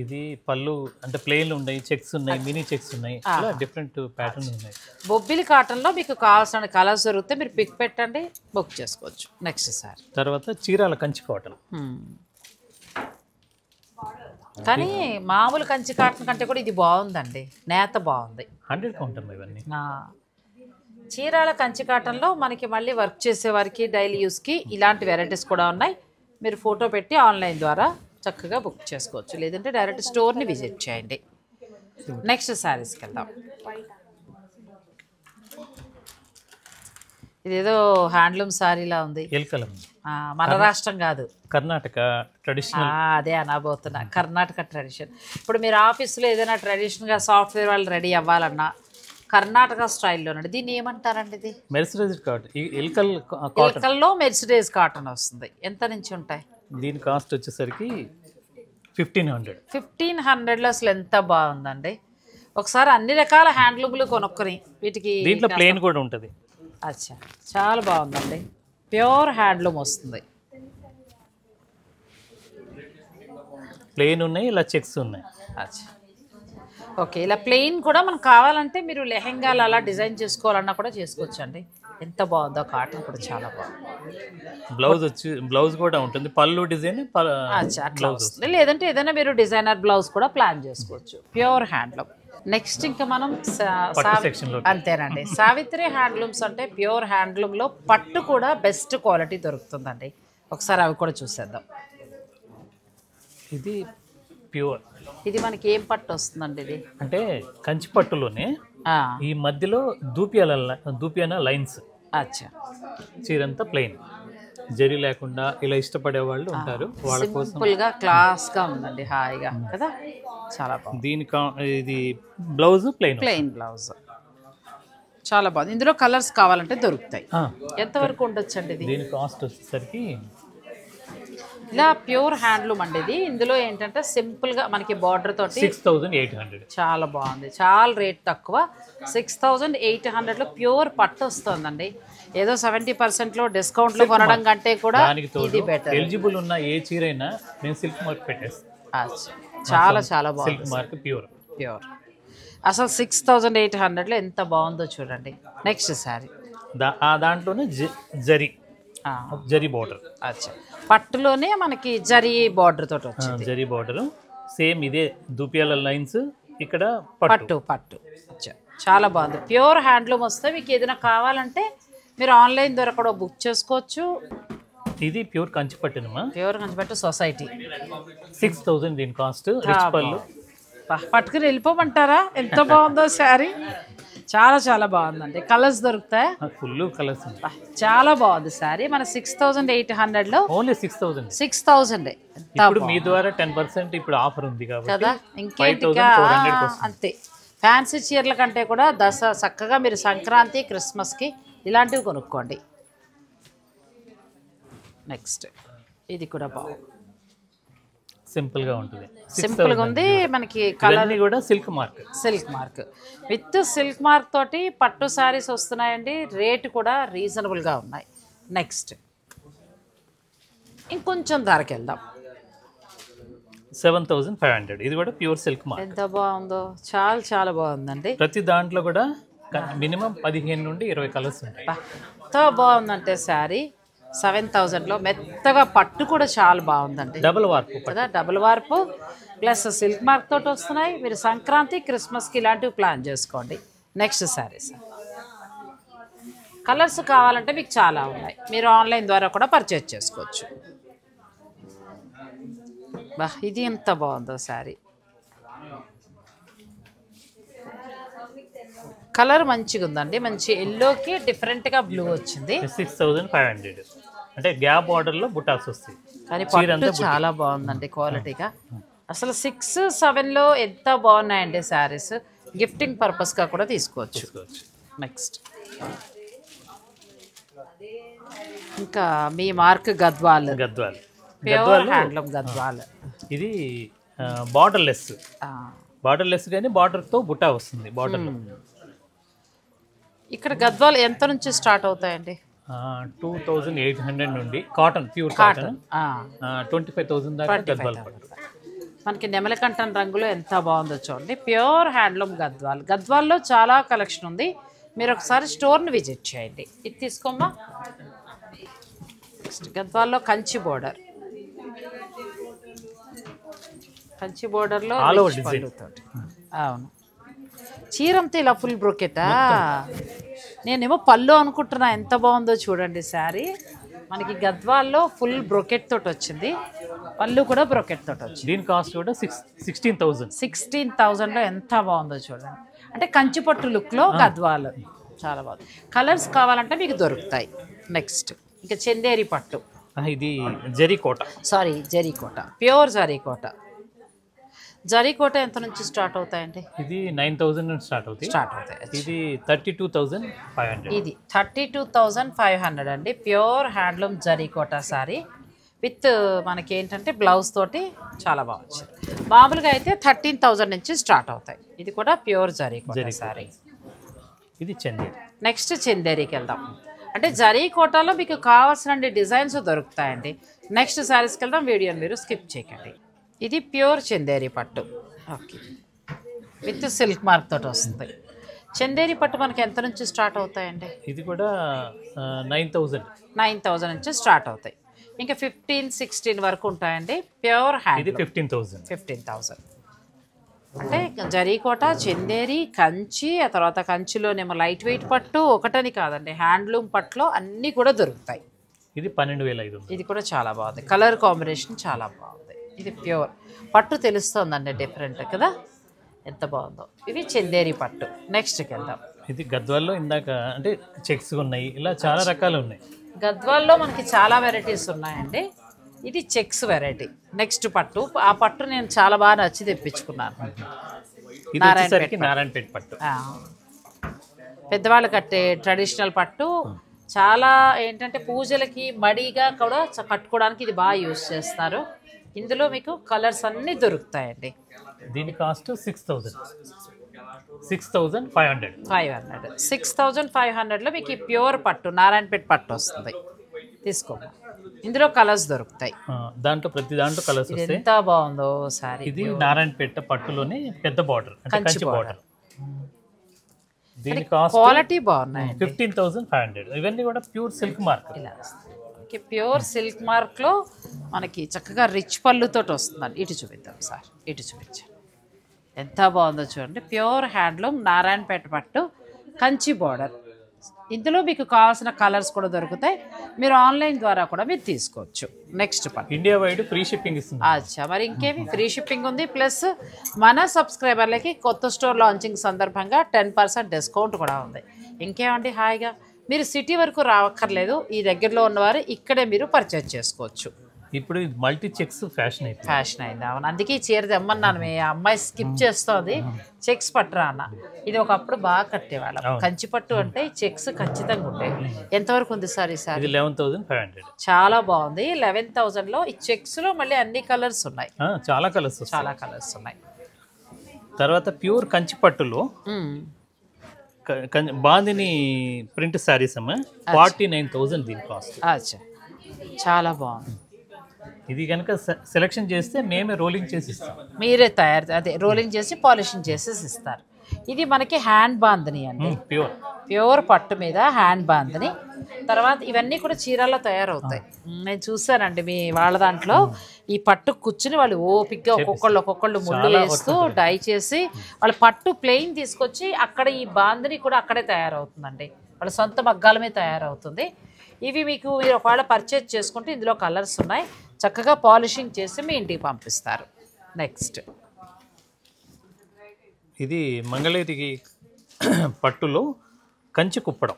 ఇది పళ్ళు అంటే ప్లెయిన్ ఉన్నాయి, చెక్స్ ఉన్నాయి, మినీ చెక్స్ ఉన్నాయి, అలా డిఫరెంట్ ప్యాటర్న్ ఉన్నాయి. బొబ్బిలి కాటన్లో మీకు కావాల్సిన కలర్స్ దొరికితే మీరు పిక్ పెట్టండి, బుక్ చేసుకోవచ్చు. నెక్స్ట్ సార్ తర్వాత చీరాల కంచి కాటన్. కానీ మామూలు కంచి కాటన్ కంటే కూడా ఇది బాగుందండి, నేత బాగుంది. 100 కౌంట్ ఇవన్నీ. చీరాల కంచి కాటన్లో మనకి మళ్ళీ వర్క్ చేసేవారికి డైలీ యూస్కి ఇలాంటి వెరైటీస్ కూడా ఉన్నాయి. మీరు ఫోటో పెట్టి ఆన్లైన్ ద్వారా చక్కగా బుక్ చేసుకోవచ్చు, లేదంటే డైరెక్ట్ స్టోర్ని విజిట్ చేయండి. నెక్స్ట్ శారీస్కి వెళ్దాం. ఇదేదో హ్యాండ్లూమ్ శారీలా ఉంది, మన రాష్ట్రం కాదు, కర్ణాటక ట్రెడిషనల్. అదే అనబోతున్నా, కర్ణాటక ట్రెడిషన్. ఇప్పుడు మీరు ఆఫీస్లో ఏదైనా ట్రెడిషనల్గా సాఫ్ట్వేర్ వాళ్ళు రెడీ అవ్వాలన్నా కర్ణాటక స్టైల్లోనండి. దీన్ని ఏమంటారండి? ఇది మెర్సరైజ్డ్ కాటన్. ఇల్కల్లో మెర్సిడైజ్ కాటన్ వస్తుంది. ఎంత నుంచి ఉంటాయి? దీని కాస్ట్ వచ్చేసరికి 1500. 1500లో అసలు ఎంత బాగుందండి. ఒకసారి అన్ని రకాల హ్యాండ్లూమ్లు కొనుక్కొని వీటికి దీంట్లో ప్లెయిన్ కూడా ఉంటుంది. అచ్చా, చాలా బాగుందండి, ప్యూర్ హ్యాండ్లూమ్ వస్తుంది. ప్లెయిన్ ఉన్నాయి, ఇలా చెక్స్ ఉన్నాయి. అచ్చా, ఓకే. ఇలా ప్లెయిన్ కూడా మనకు కావాలంటే మీరు లెహెంగాలు అలా డిజైన్ చేసుకోవాలన్నా కూడా చేసుకోవచ్చండి. ఎంత బాగుందో, కాటన్ కూడా చాలా బాగుంది. బ్లౌజ్ కూడా ఉంటుంది, పళ్ళు డిజైన్ అట్లా వస్తుంది. లేదంటే ఏదైనా మీరు డిజైనర్ బ్లౌజ్ కూడా ప్లాన్ చేసుకోవచ్చు. Pure handloom. నెక్స్ట్ ఇంకా మనం అంతేనండి, సావిత్రి హ్యాండ్లూమ్స్ అంటే ప్యూర్ హ్యాండ్లూమ్లో పట్టు కూడా బెస్ట్ క్వాలిటీ దొరుకుతుందండి. ఒకసారి అవి కూడా చూసేద్దాం. ఇది ప్యూర్. ఇది మనకి ఏం పట్టు వస్తుందండి? ఇది అంటే కంచి పట్టులోనే ఈ మధ్యలో దూపియాన లైన్స్. అచ్చా, చీరంతా ప్లెయిన్, జరీ లేకుండా ఇలా ఇష్టపడే వాళ్ళు ఉంటారు, వాళ్ళ కోసం సింపుల్ గా క్లాస్ గా ఉందండి, హాయిగా కదా. చాలా బాగుంది. ఇది బ్లౌజ్ ప్లెయిన్ బ్లౌజ్ చాలా బాగుంది. ఇందులో కలర్స్ కావాలంటే దొరుకుతాయి. ఎంతవరకు ఉండొచ్చు అండి ఇది? దీని కాస్ట్ వచ్చేసరికి ఇలా ప్యూర్ హ్యాండ్లూమ్ అండి ఇది. ఇందులో ఏంటంటే సింపుల్గా మనకి బార్డర్ తోటి 6800. చాలా బాగుంది, చాలా రేట్ తక్కువ. 6800లో ప్యూర్ పట్టు వస్తుందండి. ఏదో 70%లో డిస్కౌంట్లో కొనడం కంటే కూడా ఇది బెటర్. ఎలిజిబుల్ ఉన్న ఏ చీర అయినా నేను సిల్క్ మార్క్ పెట్టేస్తాను. చాలా చాలా బాగుంది. Silk mark pure. అసలు 6800లో ఎంత బాగుందో చూడండి. నెక్స్ట్ శారీ దాంట్లోనే జరీ బార్డర్. అచ్చా, పట్టులోనే మనకి జరీ బార్డర్ తోటి వచ్చింది. జరీ బార్డర్ సేమ్ ఇదే దూపియాల లైన్స్ ఇక్కడ పట్టు. అచ్చా, చాలా బాగుంది. ప్యూర్ హ్యాండ్లూమ్ వస్తే మీకు ఏదైనా కావాలంటే మీరు ఆన్లైన్ ద్వారా కూడా బుక్ చేసుకోవచ్చు. ఇది ప్యూర్ కంచి పట్టునమ్మా. ప్యూర్ కంచి పట్టు సొసైటీ 6000 దీని కాస్ట్. రిచ్ పళ్ళు. పట్టుకుని వెళ్ళిపోమంటారా? ఎంత బాగుందో శారీ, చాలా చాలా బాగుందండి. కలర్స్ దొరుకుతాయి, ఫుల్ కలర్స్. చాలా బాగుంది శారీ. మన 6800లో ఓన్లీ 6000. 6000 ఇప్పుడు మీ ద్వారా 10% ఇప్పుడు ఆఫర్ ఉంది కదా. ఇంకేంటి అంతే. ఫ్యాన్సీ చీరల కంటే కూడా చక్కగా మీరు సంక్రాంతి క్రిస్మస్కి ఇలాంటివి కొనుక్కోండి. నెక్స్ట్ ఇది కూడా బాగుంది, సింపుల్గా ఉంటుంది. సింపుల్గా ఉంది. మనకి కలర్ కూడా silk mark with silk mark తోటి పట్టు శారీస్ వస్తున్నాయండి. రేటు కూడా రీజనబుల్గా ఉన్నాయి. నెక్స్ట్ ఇంకొంచెం ధరకి వెళ్దాం. 7500. ఇది కూడా ప్యూర్ సిల్క్ మార్క్. ఎంత బాగుందో, చాలా చాలా బాగుందండి. ప్రతి దాంట్లో కూడా మినిమం 15 నుండి 20 కలర్స్ ఉంటాయి. ఎంత బాగుందంటే శారీ 7000లో మెత్తగా పట్టు కూడా చాలా బాగుందండి. డబుల్ వార్పు కదా, డబుల్ వార్పు ప్లస్ సిల్క్ మార్క్ తోటి వస్తున్నాయి. మీరు సంక్రాంతి క్రిస్మస్కి ఇలాంటివి ప్లాన్ చేసుకోండి. నెక్స్ట్ శారీస్ కలర్స్ కావాలంటే మీకు చాలా ఉన్నాయి. మీరు ఆన్లైన్ ద్వారా కూడా పర్చేజ్ చేసుకోవచ్చు. ఇది ఎంత బాగుందో శారీ. కలర్ మంచిగా ఉందండి. మంచి ఎల్లోకి డిఫరెంట్గా బ్లూ వచ్చింది. 6500. అంటే గ్యాప్ బార్డర్లో బుటాస్ వస్తాయి. కానీ పట్టు చాలా బాగుందండి క్వాలిటీగా. అసలు 6, 7లో ఎంత బాగున్నాయండి శారీస్. గిఫ్టింగ్ పర్పస్గా కూడా తీసుకోవచ్చు. నెక్స్ట్ ఇంకా మీ mark Gadwal pure handloom Gadwal. ఇది బార్డర్లెస్ కానీ బార్డర్తో బుటా వస్తుంది. బార్డర్ ఇక్కడ గద్వాల్ ఎంత నుంచి స్టార్ట్ అవుతాయండి? 2800 నుండి కాటన్, ప్యూర్ కాటన్ 25,000 దాకా గద్వాల్ పట్టు. మనకి నెమలకంఠం రంగులో ఎంత బాగుందో చూడండి. ప్యూర్ హ్యాండ్లూమ్ గద్వాల్లో చాలా కలెక్షన్ ఉంది. మీరు ఒకసారి స్టోర్ని విజిట్ చేయండి. ఇది తీసుకోమ్మా. గద్వాల్లో కంచి బోర్డర్, కంచి బోర్డర్లో అవును. చీరంతా ఇలా ఫుల్ బ్రోకెటా? నేనేమో పళ్ళు అనుకుంటున్నా. ఎంత బాగుందో చూడండి శారీ. మనకి గద్వాల్లో ఫుల్ బ్రోకెట్ తోటి వచ్చింది. పళ్ళు కూడా బ్రోకెట్ తోటి వచ్చింది. దీని కాస్ట్ కూడా 16,000. 16,000లో ఎంత బాగుందో చూడండి. అంటే కంచి పట్టు లుక్లో గద్వాల్ చాలా బాగుంది. కలర్స్ కావాలంటే మీకు దొరుకుతాయి. నెక్స్ట్ ఇంకా చందేరి పట్టు. ఇది జరీకోట. జరీకోట, ప్యూర్ జరీకోట ఎంత నుంచి స్టార్ట్ అవుతాయండి? ఇది 9,000 నుంచి స్టార్ట్ అవుతాయి. ఇది 32,500. ఇది 32,500 అండి. Pure handloom zari kota sorry with మనకి ఏంటంటే బ్లౌజ్ తోటి చాలా బాగా వచ్చింది. మామూలుగా అయితే 13,000 నుంచి స్టార్ట్ అవుతాయి. ఇది కూడా ప్యూర్ జరీకోట సారీ. ఇది చందేరి. నెక్స్ట్ చందేరికి వెళ్దాం. అంటే జరీకోటలో మీకు కావాల్సిన డిజైన్స్ దొరుకుతాయండి. నెక్స్ట్ శారీస్కి వెళ్దాం. వీడియోని మీరు స్కిప్ చేయకండి. ఇది ప్యూర్ చందేరి పట్టు. ఓకే, విత్ సిల్క్ మార్క్ తోటి వస్తుంది. చందేరి పట్టు మనకి ఎంత నుంచి స్టార్ట్ అవుతాయండి? ఇది కూడా 9,000 నుంచి స్టార్ట్ అవుతాయి. ఇంకా 15, 16 వరకు ఉంటాయండి. Pure hand. ఇది 15,000. అంటే జరీకోట, చందేరి, కంచి, ఆ తర్వాత కంచిలోనేమో లైట్ వెయిట్ పట్టు ఒకటని కాదండి, హ్యాండ్లూమ్ పట్టులో అన్నీ కూడా దొరుకుతాయి. ఇది 12,500. ఇది కూడా చాలా బాగుంది. కలర్ కాంబినేషన్ చాలా బాగుంది. ఇది ప్యూర్ పట్టు తెలుస్తుందండి, డిఫరెంట్ కదా, ఎంత బాగుందో. ఇవి చందేరి పట్టు. నెక్స్ట్కి వెళ్దాం. ఇది గద్వాల్లో ఇందాక అంటే చెక్స్ ఉన్నాయి, ఇలా చాలా రకాలు ఉన్నాయి. గద్వాల్లో మనకి చాలా వెరైటీస్ ఉన్నాయండి. ఇది చెక్స్ వెరైటీ. నెక్స్ట్ పట్టు, ఆ పట్టు నేను చాలా బాగా నచ్చి తెప్పించుకున్నాను. ఇది వచ్చేసరికి నారాయణపేట పట్టు. పెద్దవాళ్ళు కట్టే ట్రెడిషనల్ పట్టు, చాలా ఏంటంటే పూజలకి మడిగా కూడా కట్టుకోవడానికి ఇది బాగా యూజ్ చేస్తారు. ఇందులో మీకు కలర్స్ అన్నీ దొరుకుతాయండి. దీని కాస్ట్ 6,500. 6,500లో మీకు ఈ ప్యూర్ పట్టు నారాయణపేట పట్టు వస్తుంది. తీసుకోండి, ఇందులో కలర్స్ దొరుకుతాయి. దాంట్లో ప్రతి దాంట్లో కలర్స్ వస్తాయి. ఎంత బాగుందో సారీ. ఇది నారాయణపేట పట్టులోనే పెద్ద బార్డర్, కంచి బార్డర్. దీని కాస్ట్ క్వాలిటీ బాగున్నాయి. 15,500. ఇవన్నీ కూడా ప్యూర్ సిల్క్ మార్క్. ఇలా వస్తుంది, ప్యూర్ సిల్క్ మార్క్లో మనకి చక్కగా రిచ్ పళ్ళుతోటి వస్తుందండి. ఇటు చూపిద్దాం సార్, ఇటు చూపించాను. ఎంత బాగుందో చూడండి. ప్యూర్ హ్యాండ్లూమ్ నారాయణపేట పట్టు, కంచి బార్డర్. ఇందులో మీకు కావాల్సిన కలర్స్ కూడా దొరుకుతాయి. మీరు ఆన్లైన్ ద్వారా కూడా మీరు తీసుకోవచ్చు. నెక్స్ట్ పట్టు ఇండియా వైడ్ ఫ్రీ షిప్పింగ్ ఇస్తుంది. అచ్చా, మరి ఇంకేమి ఫ్రీ షిప్పింగ్ ఉంది. ప్లస్ మన సబ్స్క్రైబర్లకి కొత్త స్టోర్ లాంచింగ్ సందర్భంగా 10% డిస్కౌంట్ కూడా ఉంది. ఇంకేమండి, హాయిగా మీరు సిటీ వరకు రావక్కర్లేదు. ఈ దగ్గరలో ఉన్నవారు ఇక్కడే మీరు పర్చేజ్ చేసుకోవచ్చు. ఇప్పుడు మల్టీ చెక్స్ ఫ్యాషన్ అయిపోయింది. ఫ్యాషన్ అయింది, అవును. అందుకే ఈ చీర తెమ్మన్నాను. మీ అమ్మాయి స్కిప్ చేస్తుంది, చెక్స్ పట్టురా అన్న. ఇది ఒకప్పుడు బాగా కట్టేవాళ్ళం. కంచి పట్టు అంటే చెక్స్ ఖచ్చితంగా ఉండేవి. ఎంతవరకు ఉంది సార్ ఈసారి? 11,500. చాలా బాగుంది. 11,000లో ఈ చెక్స్లో మళ్ళీ అన్ని కలర్స్ ఉన్నాయి. చాలా కలర్స్ ఉన్నాయి. తర్వాత ప్యూర్ కంచి పట్టులో బాందిని ప్రింట్ శారీస్ అమ్మా 49,000 దీని కాస్ట్. అచ్చా, చాలా బాగుంది. ఇది కనుక సెలెక్షన్ చేస్తే మేమే రోలింగ్ చేసి ఇస్తాం. మీరే రోలింగ్ చేసి పాలిషింగ్ చేసేసి ఇస్తారు. ఇది మనకి హ్యాండ్ బాందని అండి, ప్యూర్ పట్టు మీద హ్యాండ్ బాందని. తర్వాత ఇవన్నీ కూడా చీరల్లో తయారవుతాయి. నేను చూసానండి మీ వాళ్ళ దాంట్లో ఈ పట్టు కూర్చుని వాళ్ళు ఓపిక్గా ఒక్కొక్కళ్ళు ముళ్ళు వేస్తూ డై చేసి వాళ్ళ పట్టు ప్లెయిన్ తీసుకొచ్చి అక్కడ ఈ బాందని కూడా అక్కడే తయారవుతుందండి. వాళ్ళ సొంత మగ్గాల మీద తయారవుతుంది. ఇవి మీకు మీరు ఒకవేళ పర్చేజ్ చేసుకుంటే ఇందులో కలర్స్ ఉన్నాయి. చక్కగా పాలిషింగ్ చేసి మీ ఇంటికి పంపిస్తారు. నెక్స్ట్ ఇది మంగళగిరి పట్టులో కంచి కుప్పడం.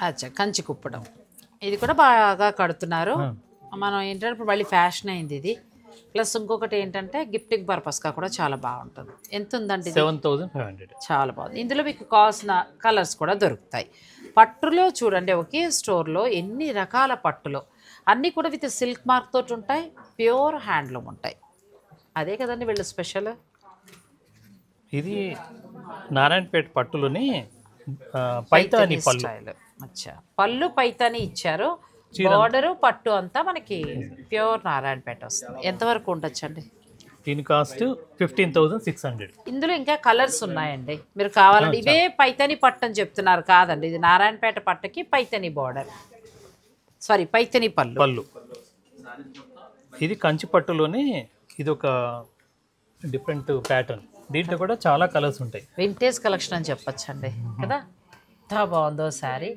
అచ్చా, కంచి కుప్పడం. ఇది కూడా బాగా కడుతున్నారు. మనం ఏంటంటే ఇప్పుడు మళ్ళీ ఫ్యాషన్ అయింది ఇది. ప్లస్ ఇంకొకటి ఏంటంటే గిఫ్టింగ్ పర్పస్గా కూడా చాలా బాగుంటుంది. ఎంత ఉందండి? 7,500. చాలా బాగుంది. ఇందులో మీకు కావాల్సిన కలర్స్ కూడా దొరుకుతాయి. పట్టులో చూడండి, ఒకే స్టోర్లో ఎన్ని రకాల పట్టులో అన్నీ కూడా విత్ సిల్క్ మార్క్ తోటి ఉంటాయి, ప్యూర్ హ్యాండ్లూమ్ ఉంటాయి. అదే కదండి వీళ్ళు స్పెషల్. ఇది నారాయణపేట పట్టులోని పైతాని పళ్ళు. అచ్చా, పళ్ళు పైతాని ఇచ్చారు. బార్డరు పట్టు అంతా మనకి ప్యూర్ నారాయణపేట వస్తుంది. ఎంతవరకు ఉండొచ్చండి? దీని కాస్ట్ 15,600. ఇందులో ఇంకా కలర్స్ ఉన్నాయండి, మీరు కావాలంటే. ఇవే పైతాని పట్టు అని చెప్తున్నారు కాదండి, ఇది నారాయణపేట పట్టుకి పైతాని బార్డర్, సారీ పైతాని పళ్ళు. ఇది కంచి పట్టులోనే ఇది ఒక డిఫరెంట్ ప్యాటర్న్. దీంట్లో కూడా చాలా కలర్స్ ఉంటాయి. వింటేజ్ కలెక్షన్ అని చెప్పచ్చండి కదా. ఎంత బాగుందో శారీ.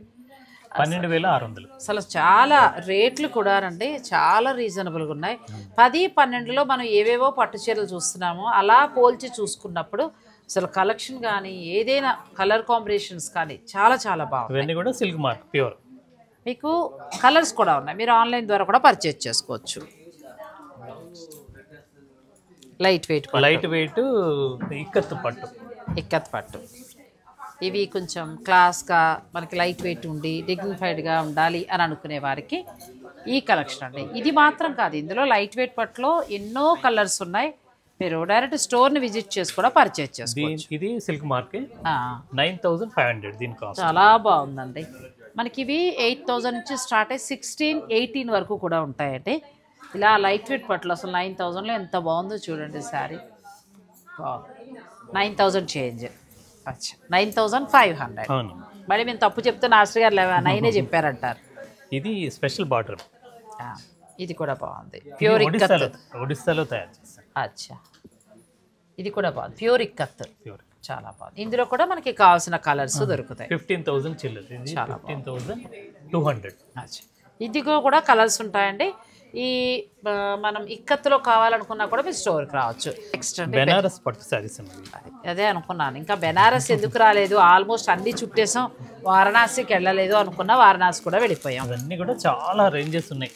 12,600. అసలు చాలా రేట్లు కూడా అండి చాలా రీజనబుల్గా ఉన్నాయి. 10-12లో మనం ఏవేవో పట్టు చీరలు చూస్తున్నామో అలా పోల్చి చూసుకున్నప్పుడు అసలు కలెక్షన్ కానీ ఏదైనా కలర్ కాంబినేషన్స్ కానీ చాలా చాలా బాగుంది. ఇవన్నీ కూడా సిల్క్ మార్క్ ప్యూర్. మీకు కలర్స్ కూడా ఉన్నాయి, మీరు ఆన్లైన్ ద్వారా కూడా పర్చేజ్ చేసుకోవచ్చు. లైట్ వెయిట్ ఇక్కత్ పట్టు. ఇవి కొంచెం క్లాస్గా మనకి లైట్ వెయిట్ ఉండి డిగ్నిఫైడ్గా ఉండాలి అని అనుకునే వారికి ఈ కలెక్షన్ అండి. ఇది మాత్రం కాదు, ఇందులో లైట్ వెయిట్ పట్టులో ఎన్నో కలర్స్ ఉన్నాయి. మీరు డైరెక్ట్ స్టోర్ని విజిట్ చేసి కూడా పర్చేజ్ చేసుకోవచ్చు. ఇది సిల్క్ మార్క్ 9,500 దీని కాస్ట్. చాలా బాగుందండి. మనకి ఇవి 8,000 నుంచి స్టార్ట్ అయ్యి 16-18 వరకు కూడా ఉంటాయండి. ఇలా లైట్ వెయిట్ పట్లు అసలు 9,000లో ఎంత బాగుందో చూడండి శారీ. 9,000 చేంజ్. అచ్చా, 9,500. మళ్ళీ మేము తప్పు చెప్తే నాస్టర్ గారు 9 చెప్పారంటారు. ఇది స్పెషల్ బార్డర్. ఇది కూడా బాగుంది, ప్యూర్ ఇక్కత్. ఒడిస్సాలో తయారు చేస్తారు. అచ్చా, ఇది కూడా బాగుంది, ప్యూర్ ఇక్కత్. చాలా బాగుంది. ఇందులో కూడా మనకి కావాల్సిన కలర్స్ దొరుకుతాయి. 15,000 చిల్లర. 15,200. అచ్చా, ఇది కూడా కలర్స్ ఉంటాయండి. ఈ మనం ఇక్కత్తులో కావాలనుకున్నా కూడా మీరు స్టోర్కి రావచ్చు. నెక్స్ట్ అంటే బెనారస్ పట్టు సారీస్ అదే అనుకున్నాను, ఇంకా బెనారస్ ఎందుకు రాలేదు, ఆల్మోస్ట్ అన్ని చుట్టేసాం, వారణాసికి వెళ్ళలేదు అనుకున్నా, వారణాసి కూడా వెళ్ళిపోయాం. అవన్నీ కూడా చాలా రేంజెస్ ఉన్నాయి.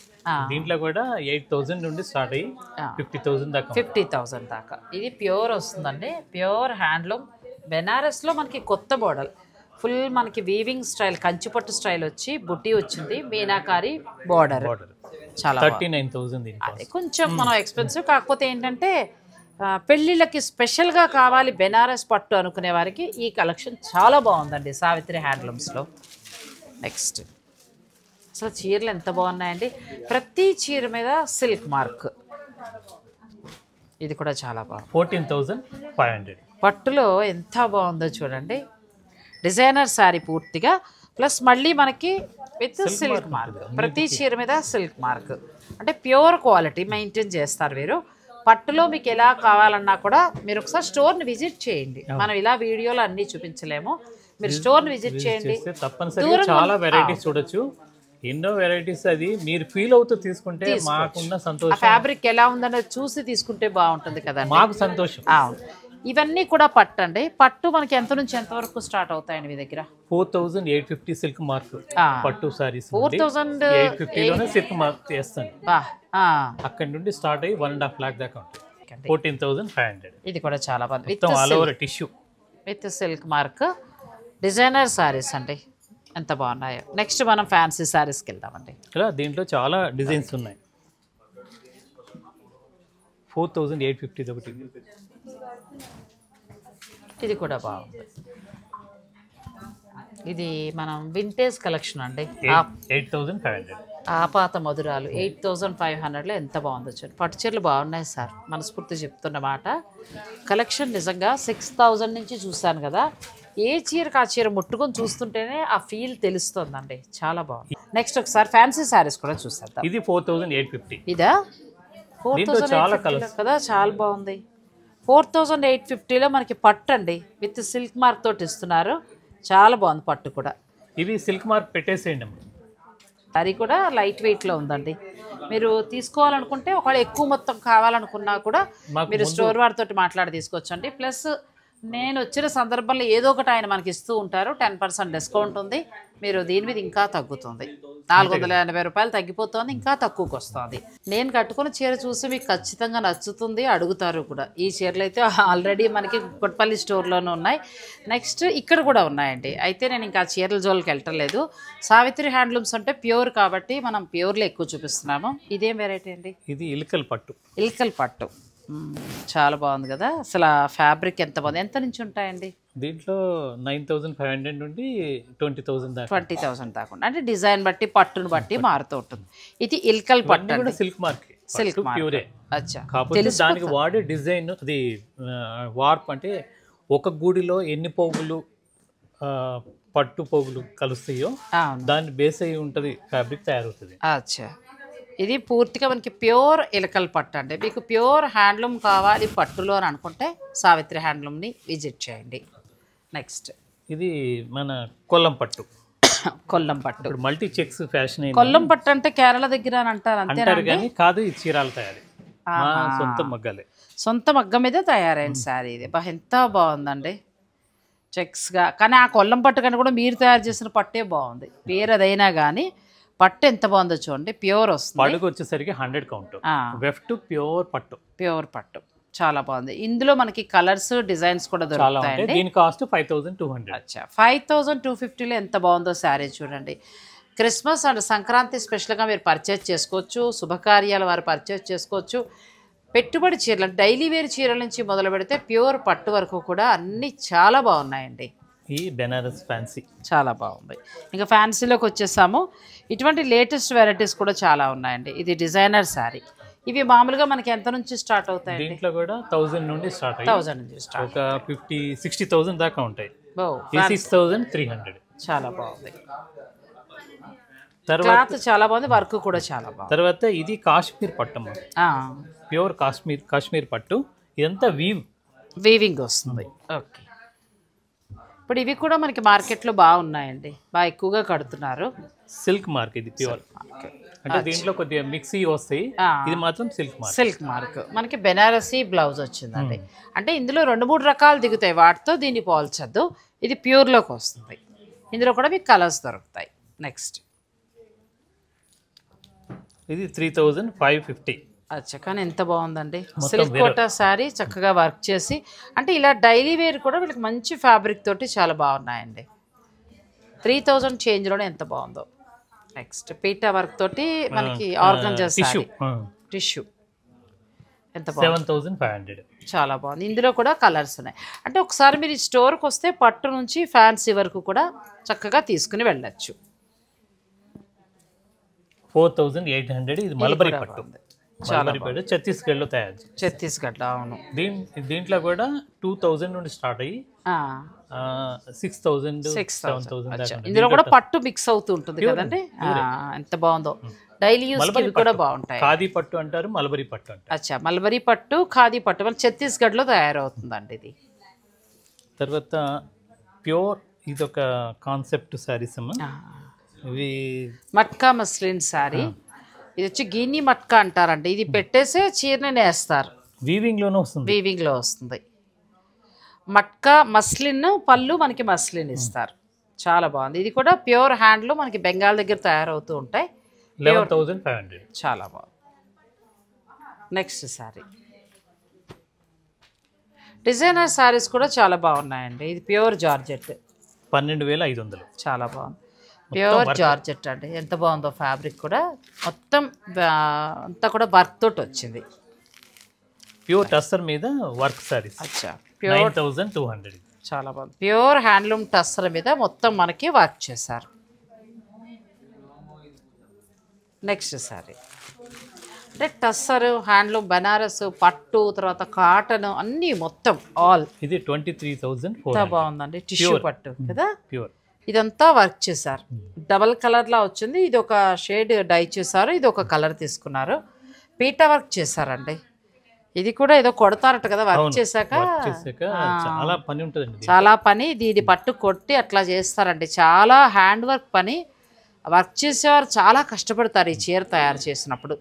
దీంట్లో కూడా 8,000 నుండి స్టార్ట్ అయ్యి 50,000 దాకా 50,000 దాకా. ఇది ప్యూర్ వస్తుందండి, ప్యూర్ హ్యాండ్లూమ్. బెనారస్లో మనకి కొత్త మోడల్, ఫుల్ మనకి వీవింగ్ స్టైల్, కంచిపట్టు స్టైల్ వచ్చి బుట్టి వచ్చింది, మీనాకారి బార్డర్. చాలా 39,000. అదే కొంచెం మనం ఎక్స్పెన్సివ్, కాకపోతే ఏంటంటే పెళ్ళిళ్ళకి స్పెషల్గా కావాలి బెనారస్ పట్టు అనుకునే వారికి ఈ కలెక్షన్ చాలా బాగుందండి సావిత్రి హ్యాండ్లూమ్స్లో. నెక్స్ట్ అసలు చీరలు ఎంత బాగున్నాయండి, ప్రతి చీర మీద సిల్క్ మార్క్. ఇది కూడా చాలా బాగుంది. 14,500. పట్టులో ఎంత బాగుందో చూడండి, డిజైనర్ శారీ పూర్తిగా, ప్లస్ మళ్ళీ మనకి విత్ సిల్క్ మార్క్, ప్రతి చీర మీద సిల్క్ మార్క్. అంటే ప్యూర్ క్వాలిటీ మెయింటైన్ చేస్తారు వీరు. పట్టులో మీకు ఎలా కావాలన్నా కూడా మీరు ఒకసారి స్టోర్ని విజిట్ చేయండి. మనం ఇలా వీడియోలో అన్నీ చూపించలేము, మీరు స్టోర్ని విజిట్ చేయండి. తప్పనిసరిగా చాలా వెరైటీస్ చూడొచ్చు, ఎన్నో వెరైటీస్. అది మీరు ఫీల్ అవుతూ తీసుకుంటే మాకున్న సంతోషం, ఫ్యాబ్రిక్ ఎలా ఉందనేది చూసి తీసుకుంటే బాగుంటుంది కదండి, మాకు సంతోషం. ఇవన్నీ కూడా పట్టు అండి. పట్టు మనకి ఎంత నుంచి ఎంత వరకు స్టార్ట్ అవుతాయండి మీ దగ్గర? 4,850 సిల్క్ మార్క్ పట్టు సారీస్. 4,850 సిల్క్ మార్క్ చేస్తాను. అక్కడ నుండి స్టార్ట్ అయ్యి 1.5 lakh దాకా ఉంటుంది. 14,500. ఇది కూడా చాలా బాగుంది, with all over tissue with silk mark, designer saris అండి, ఎంత బాగున్నాయో. నెక్స్ట్ మనం ఫ్యాన్సీ సారీస్కి వెళ్దామండి. ఇలా దీంట్లో చాలా డిజైన్స్ ఉన్నాయి. 4,850 ఒకటి. ఇది కూడా బాగుంది, ఇది మనం వింటేజ్ కలెక్షన్ అండి. 8,500. ఆపాత మధురాలు 8,500లో ఎంత బాగుందో చూడండి. పట్టు చీరలు బాగున్నాయి సార్, మనస్ఫూర్తి చెప్తున్న మాట. కలెక్షన్ నిజంగా 6,000 నుంచి చూశాను కదా, ఏ చీరకు ఆ చీర ముట్టుకొని చూస్తుంటేనే ఆ ఫీల్ తెలుస్తుందండి, చాలా బాగుంది. నెక్స్ట్ ఒకసారి ఫ్యాన్సీ శారీస్ కూడా చూసేద్దాం. ఇది 4,850. ఇదా 4,850 కదా, చాలా బాగుంది. 4,850లో మనకి పట్టు అండి, విత్ సిల్క్ మార్క్ తోటి ఇస్తున్నారు, చాలా బాగుంది పట్టు కూడా. ఇవి సిల్క్ మార్క్ పెట్టేసేయండి. అది కూడా లైట్ వెయిట్లో ఉందండి. మీరు తీసుకోవాలనుకుంటే ఒకవేళ ఎక్కువ మొత్తం కావాలనుకున్నా కూడా మీరు స్టోర్ వారితో మాట్లాడి తీసుకోవచ్చండి. ప్లస్ నేను వచ్చిన సందర్భంలో ఏదో ఒకటి ఆయన మనకి ఇస్తూ ఉంటారు, 10% డిస్కౌంట్ ఉంది. మీరు దీని మీద ఇంకా తగ్గుతుంది, 480 రూపాయలు తగ్గిపోతుంది, ఇంకా తక్కువకి వస్తుంది. నేను కట్టుకున్న చీర చూసి మీకు ఖచ్చితంగా నచ్చుతుంది, అడుగుతారు కూడా. ఈ చీరలు అయితే ఆల్రెడీ మనకి కొట్టపల్లి స్టోర్లోనే ఉన్నాయి, నెక్స్ట్ ఇక్కడ కూడా ఉన్నాయండి. అయితే నేను ఇంకా చీరల జోలికి వెళ్ళటలేదు. సావిత్రి హ్యాండ్లూమ్స్ అంటే ప్యూర్ కాబట్టి మనం ప్యూర్లో ఎక్కువ చూపిస్తున్నాము. ఇదేం వెరైటీ అండి? ఇది ఇల్కల్ పట్టు. ఇల్కల్ పట్టు చాలా బాగుంది కదా, అసలు ఫ్యాబ్రిక్ ఎంత బాగుంది. ఎంత నుంచి ఉంటాయండి దీంట్లో? 9,500 నుండి 20,000 దాకా. 20,000 దాకా, అంటే డిజైన్ బట్టి పట్టును బట్టి మారుతూ ఉంటుంది. ఇది ఇల్కల్ పట్టు కూడా సిల్క్ మార్క్, సిల్క్ ప్యూరే. అచ్చా, కాకపోతే దానికి వాడే డిజైన్ అది వార్ప్, అంటే ఒక గూడిలో ఎన్ని పోగులు పట్టు పోగులు కలుస్తాయో దాన్ని బేస్ అయ్యి ఉంటుంది, ఫ్యాబ్రిక్ తయారవుతుంది. అచ్చా, ఇది పూర్తిగా మనకి ప్యూర్ ఇలకల్ పట్టు అండి. మీకు ప్యూర్ హ్యాండ్లూమ్ కావాలి పట్టులో అని అనుకుంటే సావిత్రి హ్యాండ్లూమ్ని విజిట్ చేయండి. నెక్స్ట్ ఇది మన కొల్లం పట్టు. కొల్లం పట్టు ఇప్పుడు మల్టీ చెక్స్ ఫ్యాషన్. కొల్లం పట్టు అంటే కేరళ దగ్గర అని అంటారు కానీ కాదు, ఇది చీరాల తయారీ, సొంత మగ్గాలే, సొంత మగ్గ మీద తయారైన శారీ. ఇది ఎంత బాగుందండి, చెక్స్గా. కానీ ఆ కొల్లం పట్టు కంటే కూడా మీరు తయారు చేసిన పట్టే బాగుంది, వేరేదైనా కానీ పట్టు ఎంత బాగుందో చూడండి, ప్యూర్ వస్తుంది. పడుకు వచ్చేసరికి 100 కౌంట్. వెఫ్ట్ ప్యూర్ పట్టు, ప్యూర్ పట్టు చాలా బాగుంది. ఇందులో మనకి కలర్స్ డిజైన్స్ కూడా దొరుకుతాయండి. దీని కాస్ట్ 5,200. అచ్చా, 5,250లో ఎంత బాగుందో శారీ చూడండి. క్రిస్మస్ అండ్ సంక్రాంతి స్పెషల్గా మీరు పర్చేజ్ చేసుకోవచ్చు, శుభకార్యాల వారు పర్చేజ్ చేసుకోవచ్చు. పెట్టుబడి చీరలు, డైలీ వేర్ చీరల నుంచి మొదలు పెడితే ప్యూర్ పట్టు వరకు కూడా అన్నీ చాలా బాగున్నాయండి. ఈ బెనారస్ ఫ్యాన్సీ చాలా బాగుంది. ఇంకా ఫ్యాన్సీలోకి వచ్చేసాము. ఇటువంటి లేటెస్ట్ వెరైటీస్ కూడా చాలా ఉన్నాయండి. ఇది డిజైనర్ శారీ. ఇవి మామూలుగా మనకి ఎంత నుంచి స్టార్ట్ అవుతాయి? దీంట్లో కూడా 1,000 నుండి స్టార్ట్ అయ్యి 1,000 నుంచి స్టార్ట్, ఒక 50-60,000 దాకా ఉంటాయి. 6,300. చాలా బాగుంది, తర్వాత క్లాత్ చాలా బాగుంది, వర్క్ కూడా చాలా బాగుంది. తర్వాత ఇది కాశ్మీర్ పట్టు, ప్యూర్ కాశ్మీర్ పట్టు. ఇదంతా వీవింగ్ వస్తుంది. ఓకే, ఇప్పుడు ఇవి కూడా మనకి మార్కెట్లో బాగున్నాయండి, బాగా ఎక్కువగా కడుతున్నారు. సిల్క్ మార్క్, ఇది ప్యూర్. అంటే దీంట్లో కొద్దిగా మిక్సీ వస్తాయి, ఇది మాత్రం సిల్క్ మార్క్. మనకి బెనారసీ బ్లౌజ్ వచ్చిందండి. అంటే ఇందులో 2-3 రకాలు దిగుతాయి, వాటితో దీన్ని పోల్చొద్దు. ఇది ప్యూర్లోకి వస్తుంది. ఇందులో కూడా మీకు కలర్స్ దొరుకుతాయి. నెక్స్ట్ ఇది 3550. అచ్చా, కానీ ఎంత బాగుందండి. సిల్క్ కోటా శారీ చక్కగా వర్క్ చేసి, అంటే ఇలా డైలీ వేర్ కూడా వీళ్ళకి మంచి ఫ్యాబ్రిక్ తోటి చాలా బాగున్నాయండి. 3000 చేంజ్లోనే ఎంత బాగుందో. నెక్స్ట్ పీటా వర్క్ తోటి మనకి ఆర్గంజా శారీ టిష్యూ ఎంత బాగుంది. 7500. చాలా బాగుంది. ఇందులో కూడా కలర్స్ ఉన్నాయి. అంటే ఒకసారి మీరు ఈ స్టోర్కి వస్తే పట్టు నుంచి ఫ్యాన్సీ వరకు కూడా చక్కగా తీసుకుని వెళ్ళచ్చు. 4800. ఇది మల్బరీ పట్టు. మల్బరీ పట్టు ఛత్తీస్గఢ్లో తయారు. ఛత్తీస్గఢ్, అవును. దీంట్లో కూడా 2000 నుండి స్టార్ట్ అయ్యి 6000 7000. ఇందులో కూడా పట్టు మిక్స్ అవుతూ ఉంటుంది కదండి. ఎంత బాగుందో. డైలీ యూస్ కూడా బాగుంటాయి. ఖాదీ పట్టు అంటారు, మల్బరీ పట్టు అంటారు. అచ్చా, మల్బరీ పట్టు, ఖాదీ పట్టు మన ఛత్తీస్గఢ్లో తయారవుతుందండి ఇది. తర్వాత ప్యూర్, ఇది ఒక కాన్సెప్ట్ శారీస్ అమ్మా. ఇవి మట్కా మస్లిన్ శారీ. ఇది వచ్చి గిన్ని మట్కా అంటారండి. ఇది పెట్టేసే చీరని నేస్తారు. వీవింగ్లోనే వస్తుంది. వీవింగ్లో వస్తుంది. మట్కా మస్లిన్ పళ్ళు మనకి మస్లిన్ ఇస్తారు. చాలా బాగుంది. ఇది కూడా ప్యూర్ హ్యాండ్లో మనకి బెంగాల్ దగ్గర తయారవుతూ ఉంటాయి. 11500. చాలా బాగుంది. నెక్స్ట్ శారీ డిజైనర్ శారీస్ కూడా చాలా బాగున్నాయండి. ఇది ప్యూర్ జార్జెట్ 12500. చాలా బాగుంది. ప్యూర్ జార్జెట్ అండి. ఎంత బాగుందో ఫ్యాబ్రిక్ కూడా. మొత్తం అంతా కూడా వర్క్ తోటి వచ్చింది. ప్యూర్ టస్సర్ మీద వర్క్ శారీస్. అచ్చా, 9200. చాలా బాగుంది. ప్యూర్ హ్యాండ్లూమ్ టస్సర్ మీద మొత్తం మనకి వర్క్ చేశారు. నెక్స్ట్ శారీ అంటే టస్సర్, హ్యాండ్లూమ్, బనారస్, పట్టు, తర్వాత కాటన్ అన్నీ మొత్తం ఆల్. ఇది 23,400. ఎంత బాగుందండి. టిష్యూ పట్టు కదా. ప్యూర్ ఇదంతా వర్క్ చేశారు. డబల్ కలర్లా వచ్చింది. ఇది ఒక షేడ్ డై చేశారు, ఇది ఒక కలర్ తీసుకున్నారు. పీటా వర్క్ చేశారండి. ఇది కూడా ఏదో కొడతారట కదా వర్క్ చేశాక. చాలా పని ఉంటుందండి. చాలా పని. ఇది పట్టు కొట్టి అట్లా చేస్తారండి. చాలా హ్యాండ్ వర్క్ పని. వర్క్ చేసేవారు చాలా కష్టపడతారు ఈ చీర తయారు చేసినప్పుడు.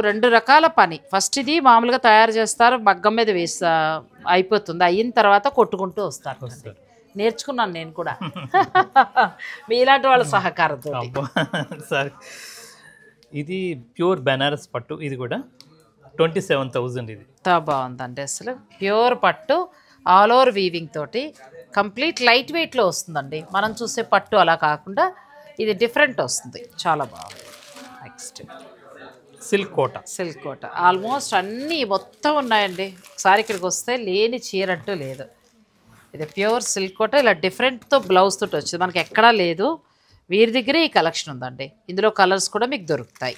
రెండు రకాల పని. ఫస్ట్ ఇది మామూలుగా తయారు చేస్తారు, మగ్గం మీద వేస్తా అయిపోతుంది. అయిన తర్వాత కొట్టుకుంటూ వస్తారు. నేర్చుకున్నాను నేను కూడా మీలాంటి వాళ్ళ సహకారంతో. సరే, ఇది ప్యూర్ బెనారస్ పట్టు. ఇది కూడా 27,000. ఇది బాగుందండి. అసలు ప్యూర్ పట్టు ఆల్ ఓవర్ వీవింగ్ తోటి కంప్లీట్ లైట్ వెయిట్లో వస్తుందండి. మనం చూసే పట్టు అలా కాకుండా ఇది డిఫరెంట్ వస్తుంది. చాలా బాగుంది. నెక్స్ట్ సిల్క్ కోట. సిల్క్ కోట ఆల్మోస్ట్ అన్నీ మొత్తం ఉన్నాయండి. ఒకసారి ఇక్కడికి వస్తే లేని చీర అంటూ లేదు. ఇది ప్యూర్ సిల్క్ కోట. ఇలా డిఫరెంట్తో బ్లౌజ్ తోటి వచ్చింది, మనకి ఎక్కడా లేదు. వీరి దగ్గరే ఈ కలెక్షన్ ఉందండి. ఇందులో కలర్స్ కూడా మీకు దొరుకుతాయి.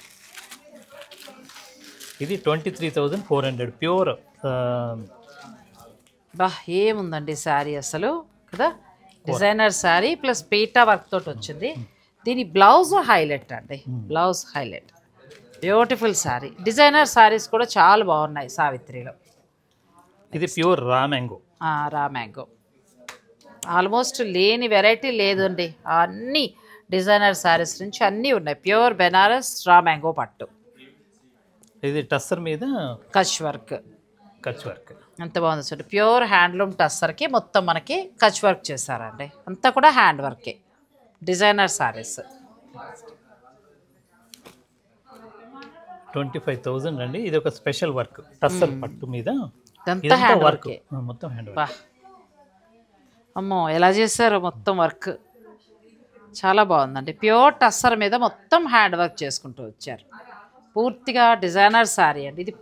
ఇది 23,400 ప్యూర్. బా ఏముందండి శారీ అసలు కదా. Designer sari plus PETA work తోటి వచ్చింది. దీని బ్లౌజ్ హైలైట్ అండి. Blouse highlight. Beautiful sari. Designer saris కూడా చాలా బాగున్నాయి సావిత్రిలో. ఇది pure raw mango. Raw mango almost లేని వెరైటీ లేదండి. అన్ని డిజైనర్ శారీస్ నుంచి అన్నీ ఉన్నాయి. ప్యూర్ బెనారస్ రా మ్యాంగో పట్టు. ఇది టస్సర్ మీద కచ్ వర్క్. కచ్ వర్క్ ఎంత బాగుంది చూడండి. ప్యూర్ హ్యాండ్లూమ్ టస్సర్కి మొత్తం మనకి కచ్ వర్క్ చేశారండి. అంతా కూడా హ్యాండ్ వర్కే. డిజైనర్ శారీస్ 25,000 అండి. ఇది ఒక స్పెషల్ వర్క్ టస్సర్ పట్టు మీద. ఇదంతా హ్యాండ్ వర్క్. మొత్తం హ్యాండ్ వర్క్. అమ్మో ఎలా చేశారు మొత్తం వర్క్. చాలా బాగుందండి. ప్యూర్ టస్సర్ మీద మొత్తం హ్యాండ్ వర్క్ చేసుకుంటూ వచ్చారు. పూర్తిగా డిజైనర్ శారీ అండి. ఇది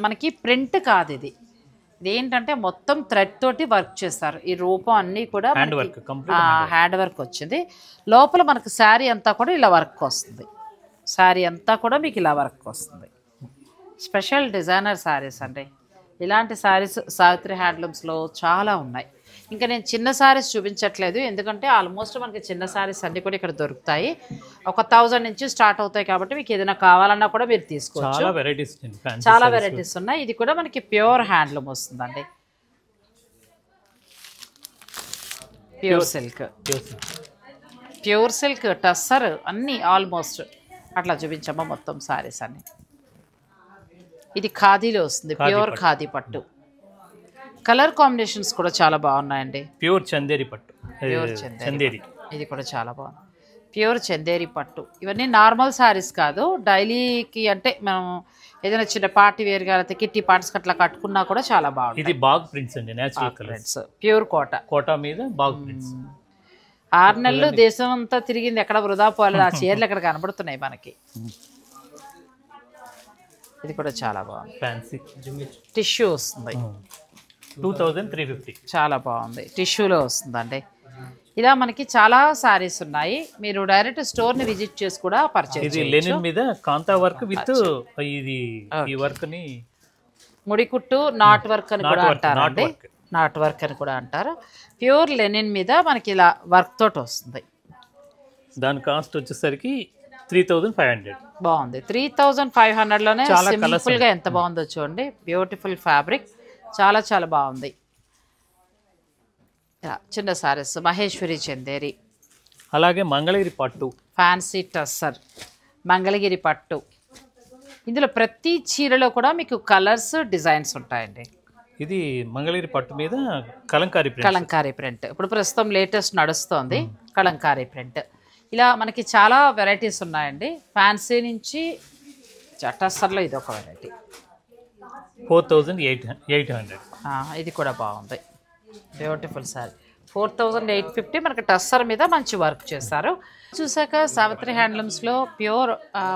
మనకి ప్రింట్ కాదు. ఇది ఏంటంటే మొత్తం థ్రెడ్ తోటి వర్క్ చేస్తారు. ఈ రూపం అన్నీ కూడా హ్యాండ్ వర్క్ వచ్చింది. లోపల మనకి శారీ అంతా కూడా ఇలా వర్క్ వస్తుంది. శారీ అంతా కూడా మీకు ఇలా వర్క్ వస్తుంది. స్పెషల్ డిజైనర్ శారీస్ అండి. ఇలాంటి శారీస్ సావిత్రి హ్యాండ్లూమ్స్లో చాలా ఉన్నాయి. ఇంకా నేను చిన్న శారీస్ చూపించట్లేదు, ఎందుకంటే ఆల్మోస్ట్ మనకి చిన్న శారీస్ అన్నీ కూడా ఇక్కడ దొరుకుతాయి. ఒక 1000 నుంచి స్టార్ట్ అవుతాయి కాబట్టి మీకు ఏదైనా కావాలన్నా కూడా మీరు తీసుకోవచ్చు. చాలా వెరైటీస్ ఉన్నాయి. ఇది కూడా మనకి ప్యూర్ హ్యాండ్లూమ్ వస్తుందండి. Pure silk. Pure silk tussar అన్నీ ఆల్మోస్ట్ అట్లా చూపించమ్మా మొత్తం సారీస్ అన్నీ. ఇది ఖాదీలో వస్తుంది, ప్యూర్ ఖాదీ పట్టు. కలర్ కాంబినేషన్స్ కూడా చాలా బాగున్నాయండి. ప్యూర్ చందేరి పట్టు, ప్యూర్ చందేరి, ఇది కూడా చాలా బాగుంది. ప్యూర్ చందేరి పట్టు. ఇవన్నీ నార్మల్ సారీస్ కాదు, డైలీకి అంటే మనం ఏదైనా చిన్న పార్టీ వేర్గా అయితే కిట్టి పార్ట్స్ అట్లా కట్టుకున్నా కూడా చాలా బాగుంది. ఇది బాగ్ ప్రింట్స్ అండి, నేచురల్ కలర్స్, ప్యూర్ కోట, కోటా మీద బాగ్ ప్రింట్స్. 6 నెలలు దేశం అంతా తిరిగింది, ఎక్కడ వృధా పోలేదు. ఆ చీరలు ఎక్కడ కనబడుతున్నాయి మనకి. ఇది కూడా చాలా బాగుంది. ఫ్యాన్సీ టిష్యూ వస్తుంది, 2350. చాలా బాగుంది. టిష్యూలో వస్తుందండి. ఇలా మనకి చాలా సారీస్ ఉన్నాయి. మీరు డైరెక్ట్ స్టోర్ని విజిట్ చేసి కూడా పర్చేజ్ ఇది లెనిన్ మీద కాంతా వర్క్ విత్ ఇది ఈ వర్క్ ని ముడికుట్టు నాట్ వర్క్ అని కూడా అంటారండి. నాట్ వర్క్ అని కూడా అంటారు. ప్యూర్ లెనిన్ మీద మనకి ఇలా వర్క్ తోటి వస్తుంది. దాని కాస్ట్ వచ్చేసరికి 3500. బాగుంది. 3500లోనే సింపుల్గా ఎంత బాగుందో చూడండి. బ్యూటిఫుల్ ఫ్యాబ్రిక్, చాలా చాలా బాగుంది. చిన్న సారీస్, మహేశ్వరి చందేరి, అలాగే మంగళగిరి పట్టు, ఫ్యాన్సీ టస్సర్, మంగళగిరి పట్టు. ఇందులో ప్రతి చీరలో కూడా మీకు కలర్స్ డిజైన్స్ ఉంటాయండి. ఇది మంగళగిరి పట్టు మీద కలంకారీ ప్రింట్. కలంకారీ ప్రింట్ ఇప్పుడు ప్రస్తుతం లేటెస్ట్ నడుస్తోంది, కలంకారీ ప్రింట్. ఇలా మనకి చాలా వెరైటీస్ ఉన్నాయండి. ఫ్యాన్సీ నుంచి టస్సర్లో ఇది ఒక వెరైటీ, 4800. ఇది కూడా బాగుంది. Beautiful sorry, 4850. మనకి టస్సర్ మీద మంచి వర్క్ చేస్తారు. చూసాక సావిత్రి హ్యాండ్లూమ్స్లో ప్యూర్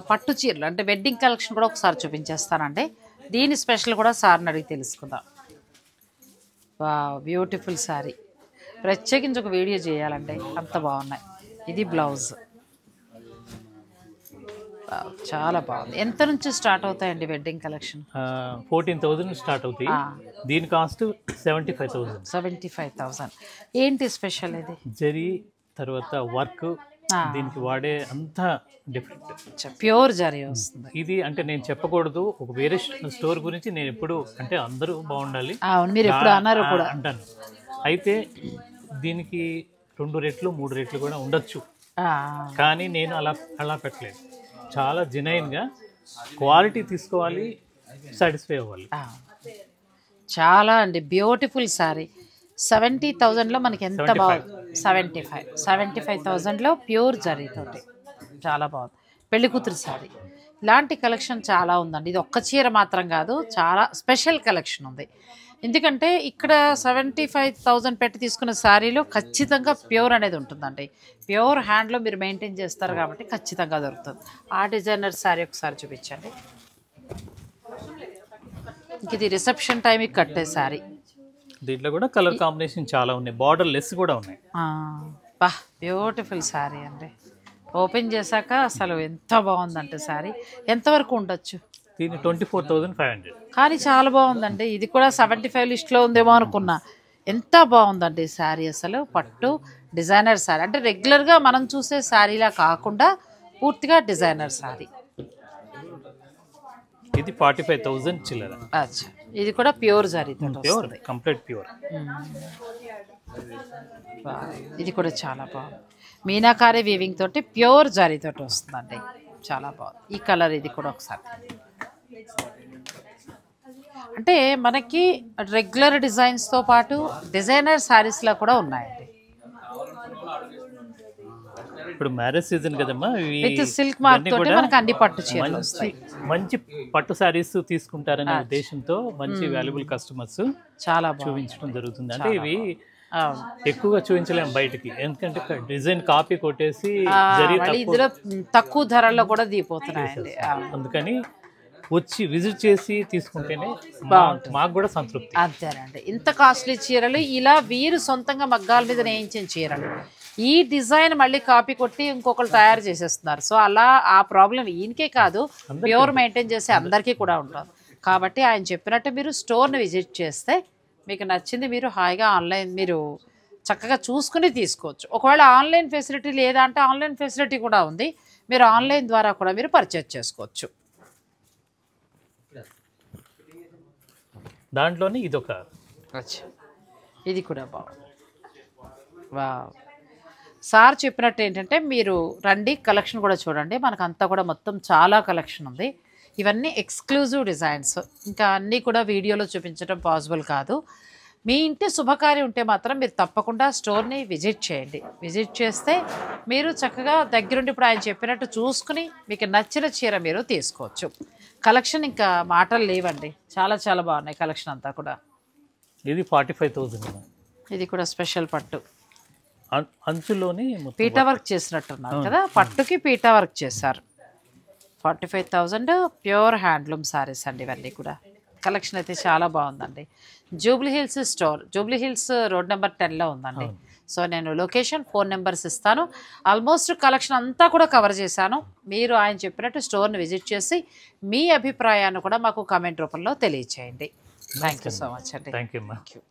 పట్టు చీరలు అంటే వెడ్డింగ్ కలెక్షన్ కూడా ఒకసారి చూపించేస్తానండి. దీని స్పెషల్ కూడా సార్ని అడిగి తెలుసుకుందాం. బ్యూటిఫుల్ సారీ, ప్రత్యేకించి ఒక వీడియో చేయాలండి, అంత బాగున్నాయి. ఇది బ్లౌజ్, చాలా బాగుంది. ఎంత నుంచి స్టార్ట్ అవుతాయండి వెడ్డింగ్ కలెక్షన్? 14,000 స్టార్ట్ అవుతాయి. దీని కాస్ట్ 75,000. 75,000. ఏంటి స్పెషల్ ఇది? జరీ తర్వాత వర్క్, దీనికి వాడే అంతా డిఫరెంట్, ప్యూర్ జరీ వస్తుంది. ఇది అంటే నేను చెప్పకూడదు, ఒక వేరే స్టోర్ గురించి నేను ఎప్పుడు అంటే అందరూ బాగుండాలి మీరు ఎప్పుడు అన్నారు కూడా అంటాను. అయితే దీనికి 2 రెట్లు 3 రెట్లు కూడా ఉండొచ్చు, కానీ నేను అలా పెట్టలేదు. చాలా జెన్యూన్గా క్వాలిటీ తీసుకోవాలి, సాటిస్ఫై అవ్వాలి. చాలా అండి బ్యూటిఫుల్ సారీ. 70,000లో మనకి ఎంత బాగుంది. 75,000లో ప్యూర్ జరీతోటి చాలా బాగుంది. పెళ్లి కూతురు సారీ, ఇలాంటి కలెక్షన్ చాలా ఉందండి. ఇది ఒక్క చీర మాత్రం కాదు, చాలా స్పెషల్ కలెక్షన్ ఉంది. ఎందుకంటే ఇక్కడ 75,000 పెట్టి తీసుకున్న శారీలో ఖచ్చితంగా ప్యూర్ అనేది ఉంటుందండి. ప్యూర్ హ్యాండ్లో మీరు మెయింటైన్ చేస్తారు కాబట్టి ఖచ్చితంగా దొరుకుతుంది. ఆ డిజైనర్ శారీ ఒకసారి చూపించండి. ఇంక ఇది రిసెప్షన్ టైంకి కట్టే శారీ. దీంట్లో కూడా కలర్ కాంబినేషన్ చాలా ఉన్నాయి, బార్డర్ లెస్ కూడా ఉన్నాయి. బ్యూటిఫుల్ శారీ అండి. ఓపెన్ చేశాక అసలు ఎంత బాగుందంటే శారీ. ఎంతవరకు ఉండొచ్చు? దీన్ని 24,500. కానీ చాలా బాగుందండి. ఇది కూడా 75 లిస్ట్లో ఉందేమో అనుకున్నా. ఎంత బాగుందండి శారీ అసలు. పట్టు డిజైనర్ శారీ అంటే రెగ్యులర్గా మనం చూసే శారీలా కాకుండా పూర్తిగా డిజైనర్ శారీ. ఇది 45,000 చిల్లర. అచ్చా, ఇది కూడా pure zari, pure, complete pure. ఇది కూడా చాలా బాగుంది. మీనాకారి వీవింగ్ తోటి ప్యూర్ జరీ తోటి వస్తుందండి, చాలా బాగుంది. ఈ కలర్ ఇది కూడా ఒకసారి అంటే మనకి రెగ్యులర్ డిజైన్స్తో పాటు డిజైనర్ శారీస్లో కూడా ఉన్నాయండి. ఇప్పుడు మ్యారేజ్ సీజన్ కదమ్మా, విత్ సిల్క్ మార్క్ తోటి మనకి అన్ని పట్టు చీరలు వస్తాయి. మంచి పట్టు శారీస్ తీసుకుంటారనే ఉద్దేశంతో మంచి వాల్యుబుల్ కస్టమర్స్ చాలా చూపించడం జరుగుతుంది. అంటే ఇవి ఎక్కువగా చూపించలేము బయటికి, ఎందుకంటే డిజైన్ కాపీ కొట్టేసి ఇందులో తక్కువ ధరల్లో కూడా దిగిపోతున్నాయండి. అందుకని వచ్చి విజిట్ చేసి తీసుకుంటేనే మాకు కూడా సంతృప్తి. అంతేనండి. ఇంత కాస్ట్లీ చీరలు ఇలా వీరు సొంతంగా మగ్గాల మీద నేయించిన చీరలు, ఈ డిజైన్ మళ్ళీ కాపీ కొట్టి ఇంకొకరు తయారు చేసేస్తున్నారు. సో అలా ఆ ప్రాబ్లం ఈయనకే కాదు, ప్యూర్ మెయింటైన్ చేసే అందరికీ కూడా ఉంటుంది. కాబట్టి ఆయన చెప్పినట్టు మీరు స్టోర్ని విజిట్ చేస్తే మీకు నచ్చింది మీరు హాయిగా ఆన్లైన్ మీరు చక్కగా చూసుకుని తీసుకోవచ్చు. ఒకవేళ ఆన్లైన్ ఫెసిలిటీ లేదా అంటే ఆన్లైన్ ఫెసిలిటీ కూడా ఉంది, మీరు ఆన్లైన్ ద్వారా కూడా మీరు పర్చేజ్ చేసుకోవచ్చు. దాంట్లోనే ఇది కూడా బాగుంది. వా సార్ చెప్పినట్టు ఏంటంటే మీరు రండి, కలెక్షన్ కూడా చూడండి. మనకంతా కూడా మొత్తం చాలా కలెక్షన్ ఉంది. ఇవన్నీ ఎక్స్క్లూజివ్ డిజైన్స్. ఇంకా అన్నీ కూడా వీడియోలో చూపించడం పాసిబుల్ కాదు. మీ ఇంటి శుభకార్యం ఉంటే మాత్రం మీరు తప్పకుండా స్టోర్ని విజిట్ చేయండి. విజిట్ చేస్తే మీరు చక్కగా దగ్గరుండి ఇప్పుడు ఆయన చెప్పినట్టు చూసుకుని మీకు నచ్చిన చీర మీరు తీసుకోవచ్చు. కలెక్షన్ ఇంకా మాటలు లేవండి, చాలా చాలా బాగున్నాయి కలెక్షన్ అంతా కూడా. ఇది 45,000. ఇది కూడా స్పెషల్ పట్టు, అంచులోని పీటా వర్క్ చేసినట్టున్నారు కదా, పట్టుకి పీటా వర్క్ చేశారు. 45,000 ప్యూర్ హ్యాండ్లూమ్ సారీస్ అండి ఇవన్నీ కూడా. కలెక్షన్ అయితే చాలా బాగుందండి. Jubilee Hills store, Jubilee Hills road number 10లో ఉందండి. సో నేను లొకేషన్, ఫోన్ నెంబర్స్ ఇస్తాను. ఆల్మోస్ట్ కలెక్షన్ అంతా కూడా కవర్ చేశాను. మీరు ఆయన చెప్పినట్టు స్టోర్ని విజిట్ చేసి మీ అభిప్రాయాన్ని కూడా మాకు కామెంట్ రూపంలో తెలియచేయండి. థ్యాంక్ యూ సో మచ్ అండి. Thank you.